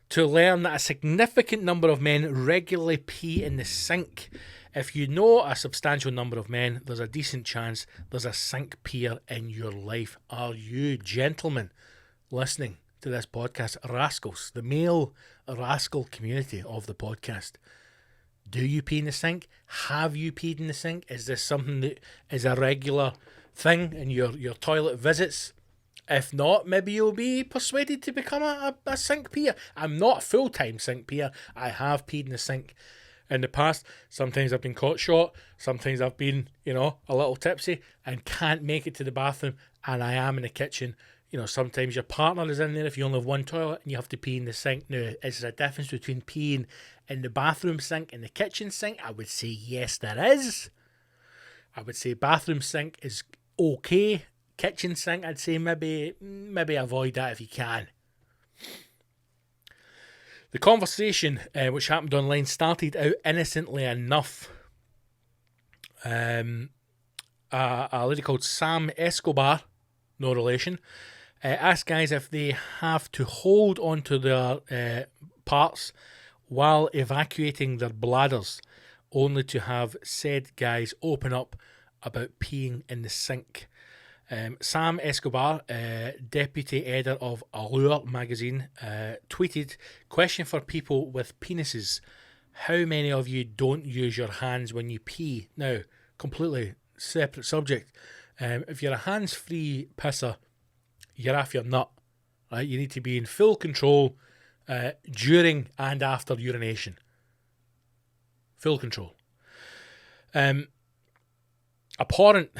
to learn that a significant number of men regularly pee in the sink. If you know a substantial number of men, there's a decent chance there's a sink peer in your life. Are you, gentlemen, listening to this podcast, rascals, the male rascal community of the podcast? Do you pee in the sink? Have you peed in the sink? Is this something that is a regular thing in your toilet visits? If not, maybe you'll be persuaded to become a sink peer. I'm not a full-time sink peer. I have peed in the sink in the past. Sometimes I've been caught short. Sometimes I've been, a little tipsy and can't make it to the bathroom, and I am in the kitchen. Sometimes your partner is in there if you only have one toilet and you have to pee in the sink. Now, is there a difference between peeing in the bathroom sink and the kitchen sink? I would say yes, there is. I would say bathroom sink is okay. Kitchen sink, I'd say maybe avoid that if you can. The conversation, which happened online, started out innocently enough. A lady called Sam Escobar, no relation, asked guys if they have to hold onto their parts while evacuating their bladders, only to have said guys open up about peeing in the sink. Sam Escobar, deputy editor of Allure magazine, tweeted, question for people with penises. How many of you don't use your hands when you pee? Now, completely separate subject. If you're a hands-free pisser, you're off your nut. Right? You need to be in full control during and after urination. Full control. Abhorrent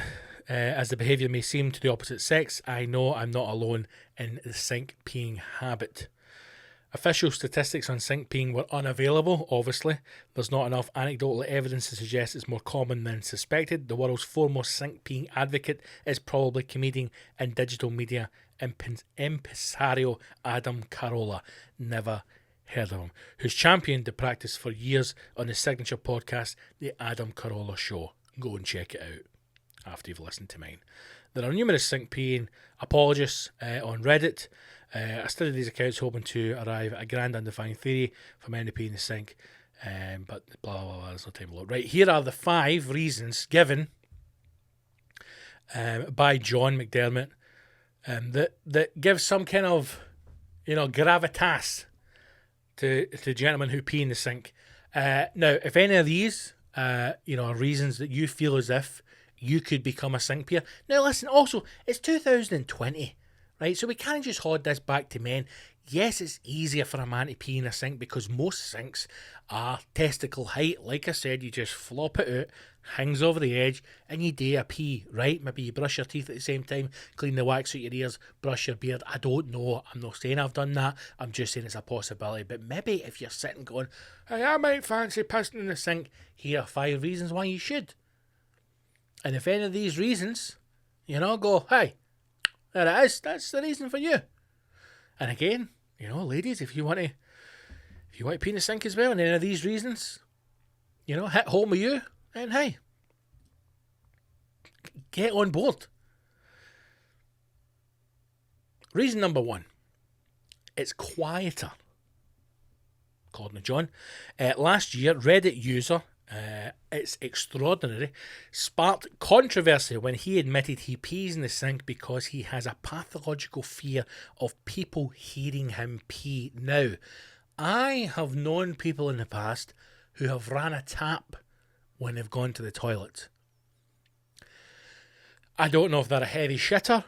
as the behaviour may seem to the opposite sex, I know I'm not alone in the sink peeing habit. Official statistics on sink peeing were unavailable, obviously. There's not enough anecdotal evidence to suggest it's more common than suspected. The world's foremost sink peeing advocate is probably comedian and digital media impresario Adam Carolla. Never heard of him. Who's championed the practice for years on his signature podcast, The Adam Carolla Show. Go and check it out after you've listened to mine. There are numerous sink peeing apologists on Reddit. I studied these accounts hoping to arrive at a grand undefined theory for men to pee in the sink, but blah, blah, blah, there's no time to look. Right, here are the 5 reasons given by John McDermott that gives some kind of, gravitas to gentlemen who pee in the sink. Now, if any of these, are reasons that you feel as if you could become a sink peer. Now listen, also, it's 2020, right? So we can't just hold this back to men. Yes, it's easier for a man to pee in a sink because most sinks are testicle height. Like I said, you just flop it out, hangs over the edge, and you do a pee, right? Maybe you brush your teeth at the same time, clean the wax out your ears, brush your beard. I don't know. I'm not saying I've done that. I'm just saying it's a possibility. But maybe if you're sitting going, hey, I might fancy pissing in the sink, here are 5 reasons why you should. And if any of these reasons, go, hey, there it is. That's the reason for you. And again, ladies, if you want to pee in the sink as well, and any of these reasons, hit home with you, and hey, get on board. Reason number 1, it's quieter. According to John, last year, Reddit user, it's extraordinary, sparked controversy when he admitted he pees in the sink because he has a pathological fear of people hearing him pee. Now, I have known people in the past who have ran a tap when they've gone to the toilet. I don't know if they're a heavy shitter.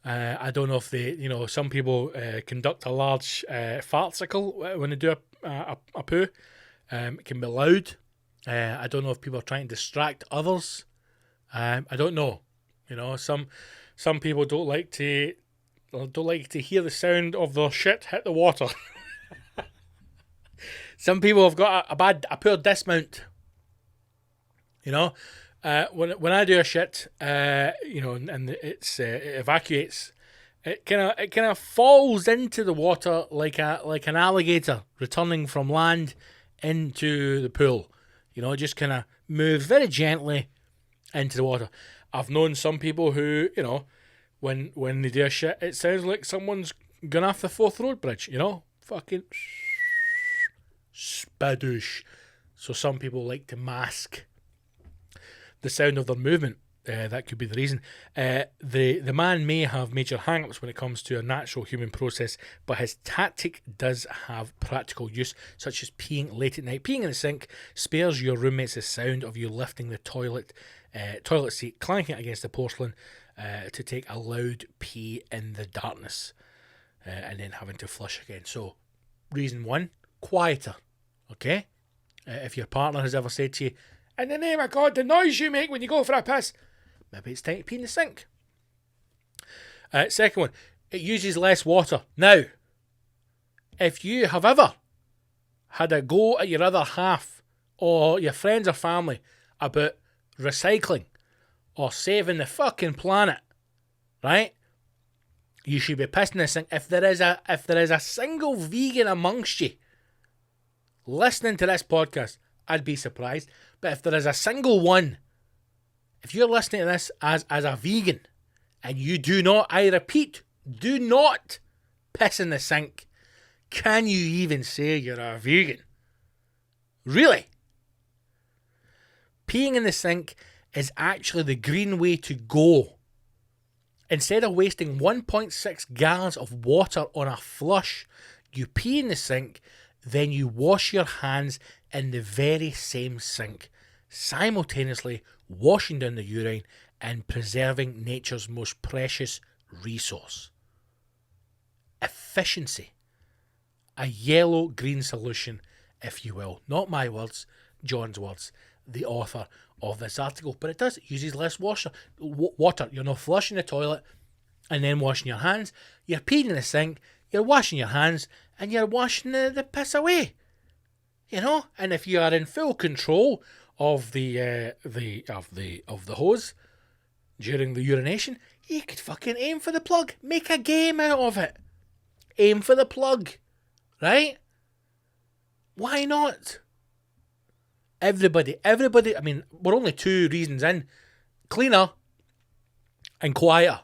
I don't know if they, some people conduct a large fartsicle when they do a poo. It can be loud. I don't know if people are trying to distract others. I don't know. Some people don't like to hear the sound of their shit hit the water. Some people have got a poor dismount. When I do a shit, and it evacuates, it kind of falls into the water like an alligator returning from land into the pool. It just kind of moves very gently into the water. I've known some people who, when they do a shit, it sounds like someone's gone off the Fourth Road Bridge. Fucking spadoosh. So some people like to mask the sound of their movement. That could be the reason. The man may have major hang-ups when it comes to a natural human process, but his tactic does have practical use, such as peeing late at night. Peeing in the sink spares your roommates the sound of you lifting the toilet seat, clanking it against the porcelain to take a loud pee in the darkness, and then having to flush again. So, reason one, quieter. Okay? If your partner has ever said to you, "In the name of God, the noise you make when you go for a piss," maybe it's time to pee in the sink. Second one, it uses less water. Now, if you have ever had a go at your other half or your friends or family about recycling or saving the fucking planet, right? You should be pissing in the sink. If there is a single vegan amongst you listening to this podcast, I'd be surprised. But if there is a single one, if you're listening to this as a vegan and you do not, I repeat, do not piss in the sink, can you even say you're a vegan? Really? Peeing in the sink is actually the green way to go. Instead of wasting 1.6 gallons of water on a flush, you pee in the sink, then you wash your hands in the very same sink, simultaneously washing down the urine and preserving nature's most precious resource. Efficiency. A yellow-green solution, if you will. Not my words, John's words, the author of this article. But it uses less water. You're not flushing the toilet and then washing your hands. You're peeing in the sink, you're washing your hands, and you're washing the piss away. And if you are in full control of the hose during the urination, you could fucking aim for the plug. Make a game out of it. Aim for the plug. Right? Why not? Everybody, I mean, we're only 2 reasons in. Cleaner and quieter.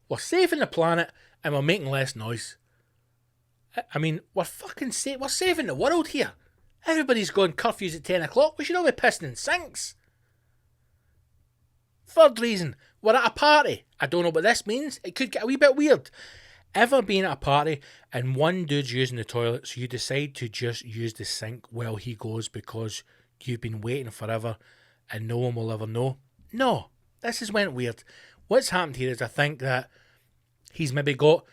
We're saving the planet and we're making less noise. I mean, we're saving the world here. Everybody's going curfews at 10 o'clock. We should all be pissing in sinks. Third reason, we're at a party. I don't know what this means. It could get a wee bit weird. Ever been at a party and one dude's using the toilet, so you decide to just use the sink while he goes because you've been waiting forever and no one will ever know? No, this has went weird. What's happened here is I think that he's maybe got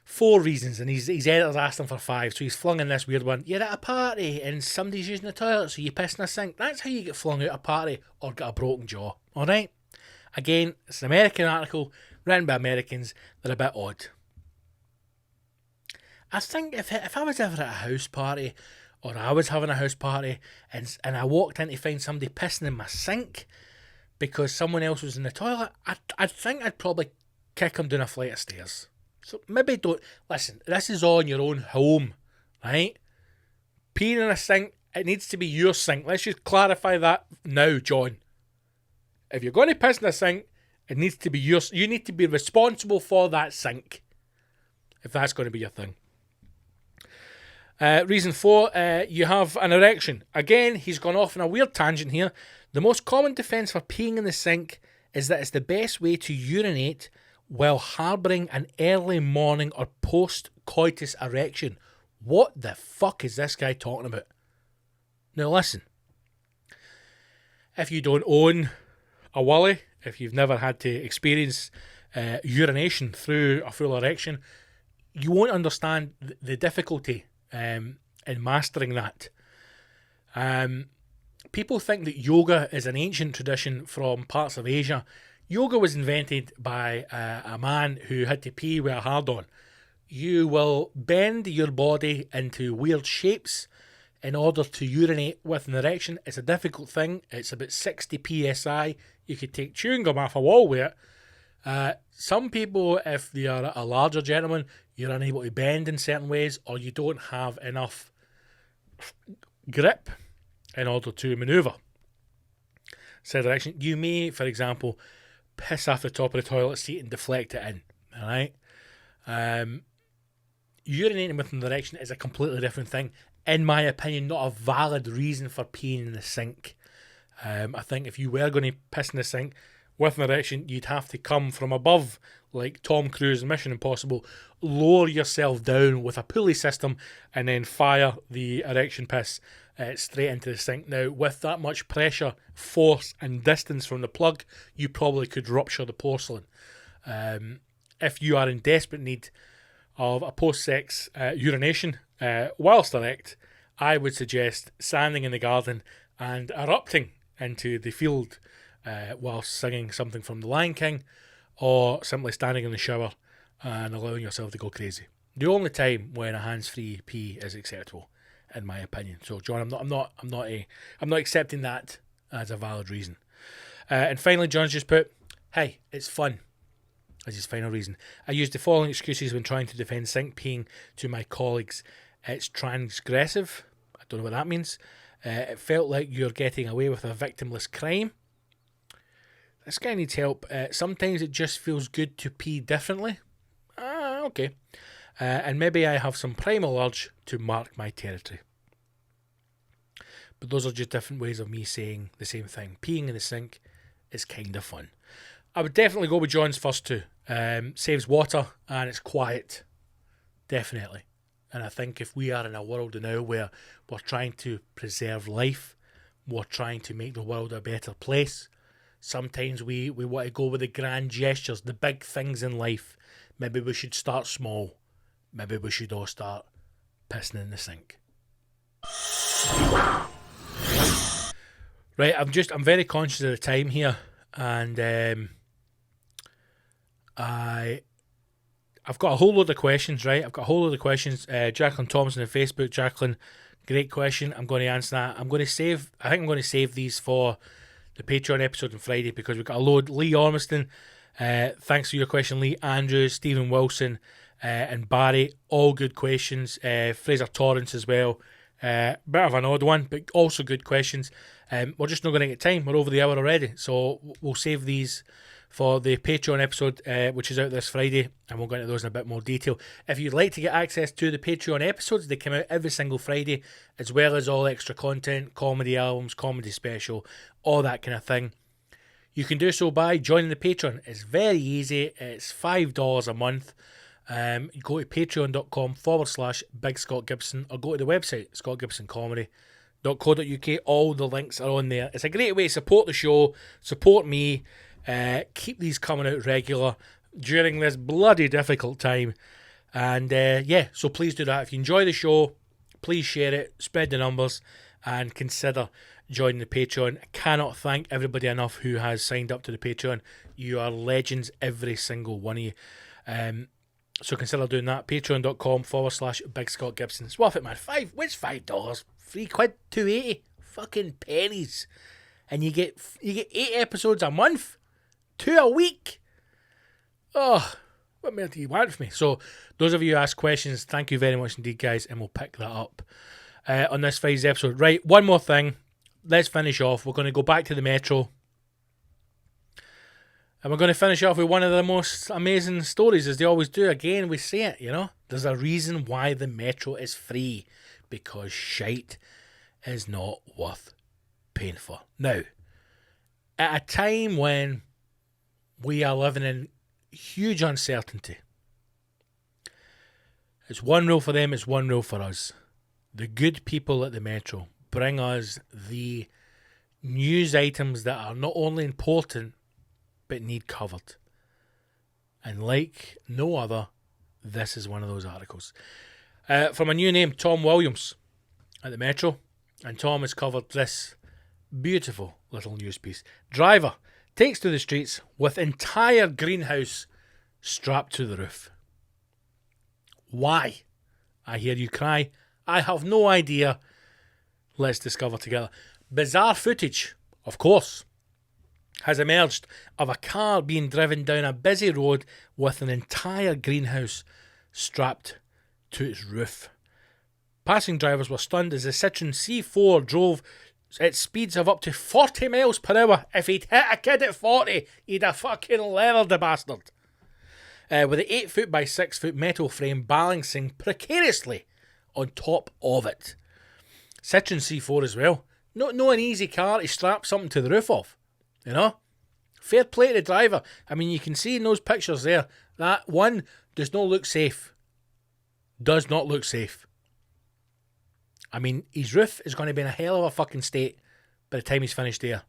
4 reasons and his editor's asked him for 5, so he's flung in this weird one. You're at a party and somebody's using the toilet, so you piss in a sink. That's how you get flung out of a party or get a broken jaw, alright? Again, it's an American article written by Americans. They're a bit odd. I think if I was ever at a house party, or I was having a house party, and I walked in to find somebody pissing in my sink because someone else was in the toilet, I think I'd probably kick them down a flight of stairs. So maybe don't... Listen, this is all in your own home, right? Peeing in a sink, it needs to be your sink. Let's just clarify that now, John. If you're going to piss in a sink, it needs to be yours. You need to be responsible for that sink, if that's going to be your thing. Reason 4, you have an erection. Again, he's gone off on a weird tangent here. The most common defence for peeing in the sink is that it's the best way to urinate while harbouring an early morning or post-coitus erection. What the fuck is this guy talking about? Now listen, if you don't own a Wally, if you've never had to experience urination through a full erection, you won't understand the difficulty in mastering that. People think that yoga is an ancient tradition from parts of Asia. Yoga was invented by a man who had to pee with a hard-on. You will bend your body into weird shapes in order to urinate with an erection. It's a difficult thing. It's about 60 psi. You could take chewing gum off a wall with it. Some people, if they are a larger gentleman, you're unable to bend in certain ways, or you don't have enough grip in order to manoeuvre said erection. You may, for example, piss off the top of the toilet seat and deflect it in. Alright? Urinating with an erection is a completely different thing. In my opinion, not a valid reason for peeing in the sink. I think if you were going to piss in the sink with an erection, you'd have to come from above, like Tom Cruise in Mission Impossible, lower yourself down with a pulley system, and then fire the erection piss straight into the sink. Now, with that much pressure, force, and distance from the plug, you probably could rupture the porcelain. If you are in desperate need of a post-sex urination whilst erect, I would suggest standing in the garden and erupting into the field whilst singing something from The Lion King, or simply standing in the shower and allowing yourself to go crazy. The only time when a hands-free pee is acceptable, in my opinion. So, John, I'm not accepting that as a valid reason. And finally, John's just put, "Hey, it's fun," as his final reason. "I use the following excuses when trying to defend sink peeing to my colleagues. It's transgressive." I don't know what that means. "It felt like you're getting away with a victimless crime." This guy needs help. "Sometimes it just feels good to pee differently." Okay. "And maybe I have some primal urge to mark my territory." But those are just different ways of me saying the same thing. Peeing in the sink is kind of fun. I would definitely go with John's first two. Saves water and it's quiet. Definitely. And I think if we are in a world now where we're trying to preserve life, we're trying to make the world a better place, sometimes we want to go with the grand gestures, the big things in life. Maybe we should start small. Maybe we should all start pissing in the sink. Right, I'm very conscious of the time here, and I've got a whole load of questions, right? Jacqueline Thompson on Facebook. Jacqueline, great question. I'm going to answer that. I think I'm going to save these for the Patreon episode on Friday, because we've got a load. Lee Ormiston, thanks for your question, Lee. Andrew, Stephen Wilson, and Barry, all good questions. Fraser Torrance as well. Bit of an odd one, but also good questions. We're just not going to get time. We're over the hour already, so we'll save these for the Patreon episode, which is out this Friday, and we'll go into those in a bit more detail. If you'd like to get access to the Patreon episodes, they come out every single Friday, as well as all extra content, comedy albums, comedy special, all that kind of thing. You can do so by joining the Patreon. It's very easy. It's $5 a month. You go to patreon.com/Big Scott Gibson, or go to the website, scottgibsoncomedy.co.uk. All the links are on there. It's a great way to support the show, support me, keep these coming out regular during this bloody difficult time. And so please do that. If you enjoy the show, please share it, spread the numbers, and consider joining the Patreon. I cannot thank everybody enough who has signed up to the Patreon. You are legends, every single one of you. So consider doing that. Patreon.com/Big Scott Gibson. It's worth it, man. What's $5? £3, $2.80. Fucking pennies. And you get 8 episodes a month. 2 a week. Oh, what more do you want from me? So those of you who ask questions, thank you very much indeed, guys, and we'll pick that up on this Friday's episode. Right, one more thing. Let's finish off. We're going to go back to the Metro. And we're going to finish off with one of the most amazing stories, as they always do. Again, we say it, you know. There's a reason why the Metro is free. Because shite is not worth paying for. Now, at a time when we are living in huge uncertainty, it's one rule for them, it's one rule for us. The good people at the Metro bring us the news items that are not only important, but need covered. And like no other, this is one of those articles. From a new name, Tom Williams at the Metro. And Tom has covered this beautiful little news piece. Driver takes to the streets with entire greenhouse strapped to the roof. Why? I hear you cry. I have no idea. Let's discover together. Bizarre footage, of course, has emerged of a car being driven down a busy road with an entire greenhouse strapped to its roof. Passing drivers were stunned as the Citroen C4 drove at speeds of up to 40 miles per hour. If he'd hit a kid at 40, he'd have fucking leathered the bastard. With an 8 foot by 6 foot metal frame balancing precariously on top of it. Citroen C4 as well. No an easy car to strap something to the roof of. You know? Fair play to the driver. I mean, you can see in those pictures there, that one does not look safe. Does not look safe. I mean, his roof is going to be in a hell of a fucking state by the time he's finished there.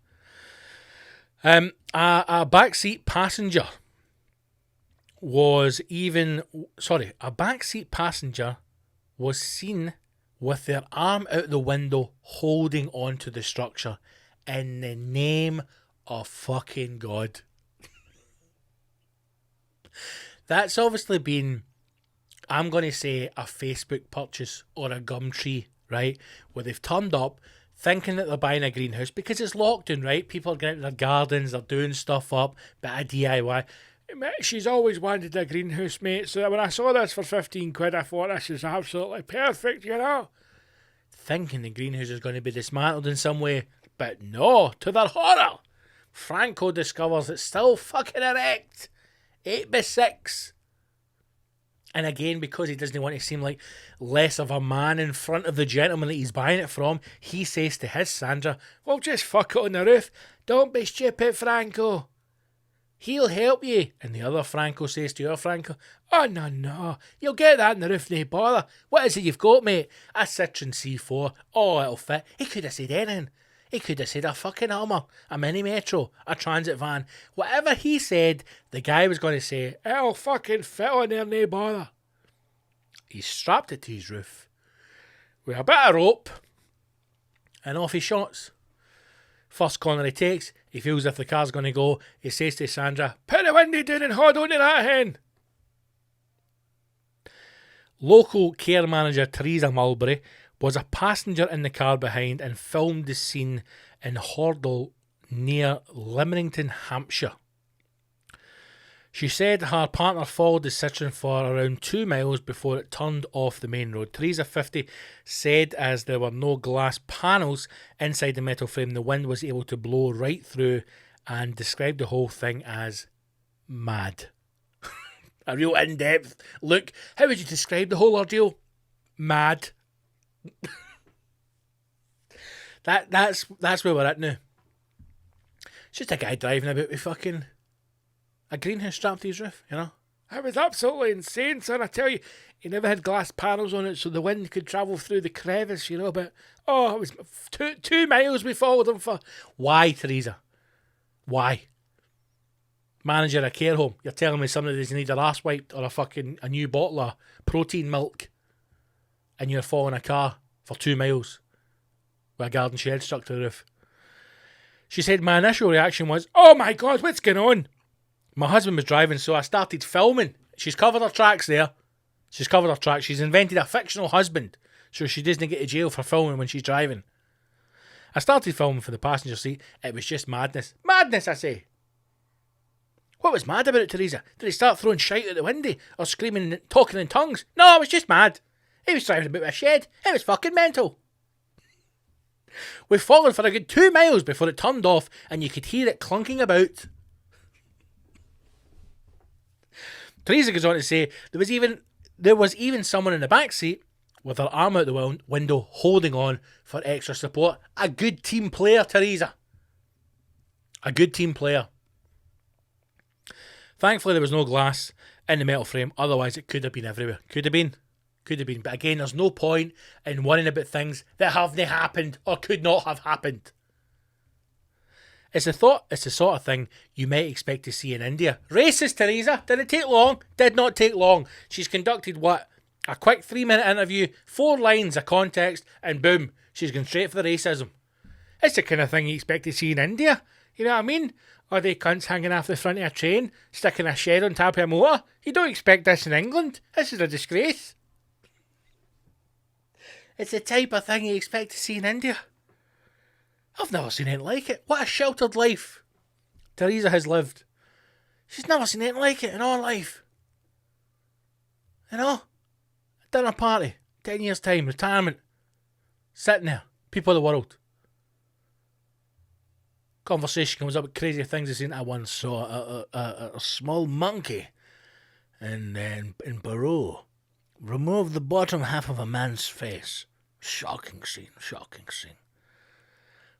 A backseat passenger was seen with their arm out the window holding onto the structure. In the name of fucking God. That's obviously been, I'm going to say, a Facebook purchase or a Gumtree, right? Where they've turned up thinking that they're buying a greenhouse because it's lockdown, right? People are getting into their gardens, they're doing stuff up, bit of DIY. She's always wanted a greenhouse, mate, so when I saw this for 15 quid, I thought this is absolutely perfect, you know? Thinking the greenhouse is going to be dismantled in some way, but no, to their horror, Franco discovers it's still fucking erect, 8x6. And again, because he doesn't want to seem like less of a man in front of the gentleman that he's buying it from, he says to his Sandra, well, just fuck it on the roof. Don't be stupid, Franco. He'll help you. And the other Franco says to your Franco, oh, no, you'll get that in the roof, no bother. What is it you've got, mate? A Citroen C4. Oh, it'll fit. He could have said anything. He could have said a fucking Hummer, a mini Metro, a transit van. Whatever he said, the guy was going to say, it'll fucking fit on there, no bother. He strapped it to his roof with a bit of rope, and off he shots. First corner he takes, he feels if the car's going to go, he says to Sandra, put the window down and hold on to that hen. Local care manager Teresa Mulberry was a passenger in the car behind and filmed the scene in Hordle near Limrington, Hampshire. She said her partner followed the Citroen for around 2 miles before it turned off the main road. Teresa, 50, said as there were no glass panels inside the metal frame, the wind was able to blow right through, and described the whole thing as mad. A real in-depth look. How would you describe the whole ordeal? Mad. That's where we're at now. It's just a guy driving about with fucking a greenhouse strapped to his roof, you know. That was absolutely insane, son. I tell you, he never had glass panels on it so the wind could travel through the crevice, you know. But, oh, it was 2 miles we followed him for. Why, Teresa? Why? Manager of a care home, you're telling me somebody doesn't need their arse wiped or a new bottle of protein milk, and you're following a car for 2 miles with a garden shed stuck to the roof. She said, my initial reaction was, oh my God, what's going on? My husband was driving, so I started filming. She's covered her tracks there. She's covered her tracks. She's invented a fictional husband so she doesn't get to jail for filming when she's driving. I started filming for the passenger seat. It was just madness. Madness, I say. What was mad about it, Teresa? Did he start throwing shite at the window or screaming and talking in tongues? No, I was just mad. He was driving about with a shed. It was fucking mental. We followed for a good 2 miles before it turned off and you could hear it clunking about. Teresa goes on to say, there was even someone in the back seat with her arm out the window holding on for extra support. A good team player, Teresa. A good team player. Thankfully there was no glass in the metal frame, otherwise it could have been everywhere. Could have been. But again, there's no point in worrying about things that haven't happened or could not have happened. It's the sort of thing you might expect to see in India. Racist, Teresa. Did it take long? Did not take long. She's conducted a quick 3-minute interview, 4 lines of context, and boom, she's gone straight for the racism. It's the kind of thing you expect to see in India. You know what I mean? Are they cunts hanging off the front of a train, sticking a shed on top of a motor? You don't expect this in England. This is a disgrace. It's the type of thing you expect to see in India. I've never seen anything like it. What a sheltered life Theresa has lived. She's never seen anything like it in all life. You know? Dinner party, 10 years time, retirement. Sitting there, people of the world. Conversation comes up with crazy things. As in, I once saw a small monkey in Peru remove the bottom half of a man's face. Shocking scene, shocking scene.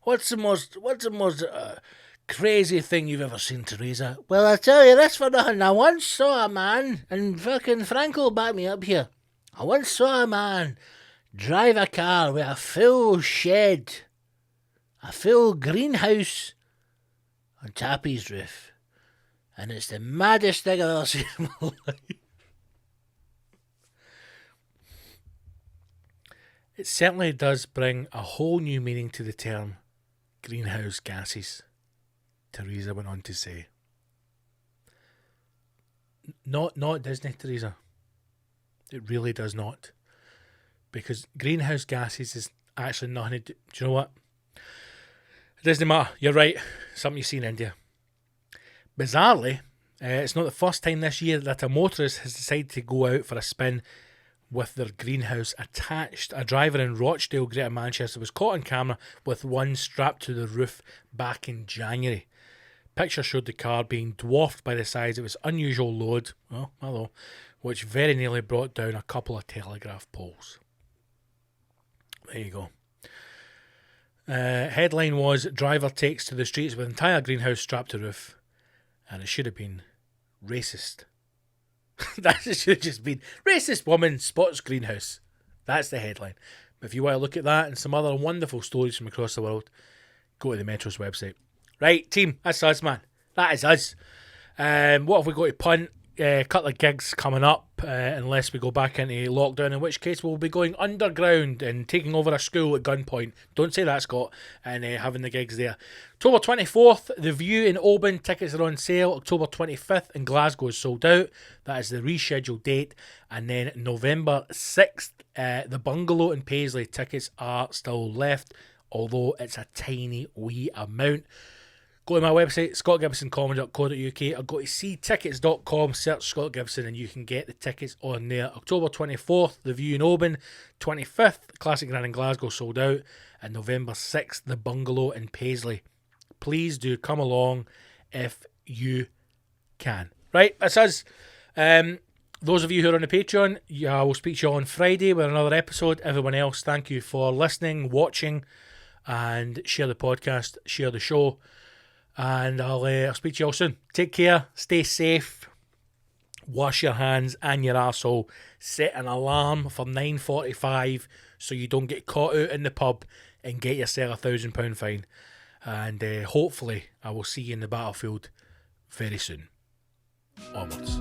What's the most crazy thing you've ever seen, Theresa? Well, I tell you this for nothing. I once saw a man, and fucking Franco will back me up here. I once saw a man drive a car with a full shed, a full greenhouse on top of his roof. And it's the maddest thing I've ever seen in my life. It certainly does bring a whole new meaning to the term greenhouse gases, Theresa went on to say. Not Disney, Theresa. It really does not. Because greenhouse gases is actually nothing to do. Do you know what? It doesn't matter. You're right. Something you see in India. Bizarrely, it's not the first time this year that a motorist has decided to go out for a spin with their greenhouse attached. A driver in Rochdale, Greater Manchester, was caught on camera with one strapped to the roof back in January. Pictures showed the car being dwarfed by the size of its unusual load, oh, hello, which very nearly brought down a couple of telegraph poles. There you go. Headline was, driver takes to the streets with entire greenhouse strapped to roof. And it should have been racist. That should have just been racist woman spots greenhouse. That's the headline. But if you want to look at that and some other wonderful stories from across the world, go to the Metro's website. Right, team, that's us, man. That is us. What have we got to punt? A couple of gigs coming up, unless we go back into lockdown, in which case we'll be going underground and taking over a school at gunpoint. Don't say that, Scott. And having the gigs there. October 24th, The View in Oban. Tickets are on sale. October 25th in Glasgow is sold out. That is the rescheduled date. And then November 6th, The Bungalow in Paisley. Tickets are still left, although it's a tiny wee amount. Go to my website, scottgibsoncomedy.co.uk, or go to ctickets.com, search Scott Gibson, and you can get the tickets on there. October 24th, The View in Oban. 25th, Classic Grand in Glasgow, sold out. And November 6th, The Bungalow in Paisley. Please do come along if you can. Right, that's us. Those of you who are on the Patreon, I will speak to you on Friday with another episode. Everyone else, thank you for listening, watching, and share the podcast, share the show. And I'll speak to you all soon. Take care. Stay safe. Wash your hands and your arsehole. Set an alarm for 9:45 so you don't get caught out in the pub and get yourself a £1,000 fine. And hopefully I will see you in the battlefield very soon. Onwards.